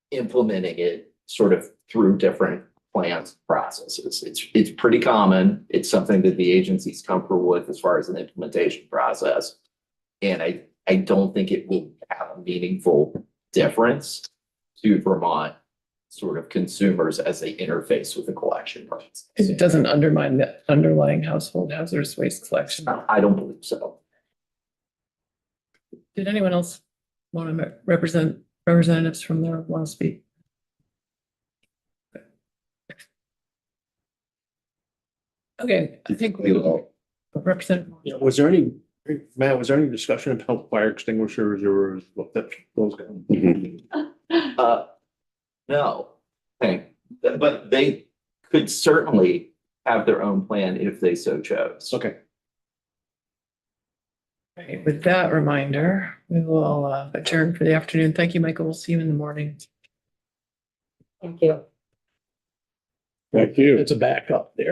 implementing it sort of through different plans processes. It's pretty common. It's something that the agency's comfortable with as far as an implementation process. And I don't think it will have a meaningful difference to Vermont sort of consumers as they interface with the collection process. It doesn't undermine the underlying household hazardous waste collection. I don't believe so. Did anyone else want to represent representatives from there want to speak? Okay, I think we will represent. Yeah, was there any, Matt, was there any discussion about fire extinguishers or what that those guys? No, okay, but they could certainly have their own plan if they so chose. Okay. Right, with that reminder, we will adjourn for the afternoon. Thank you, Michael. We'll see you in the morning. Thank you. Thank you. It's a backup there.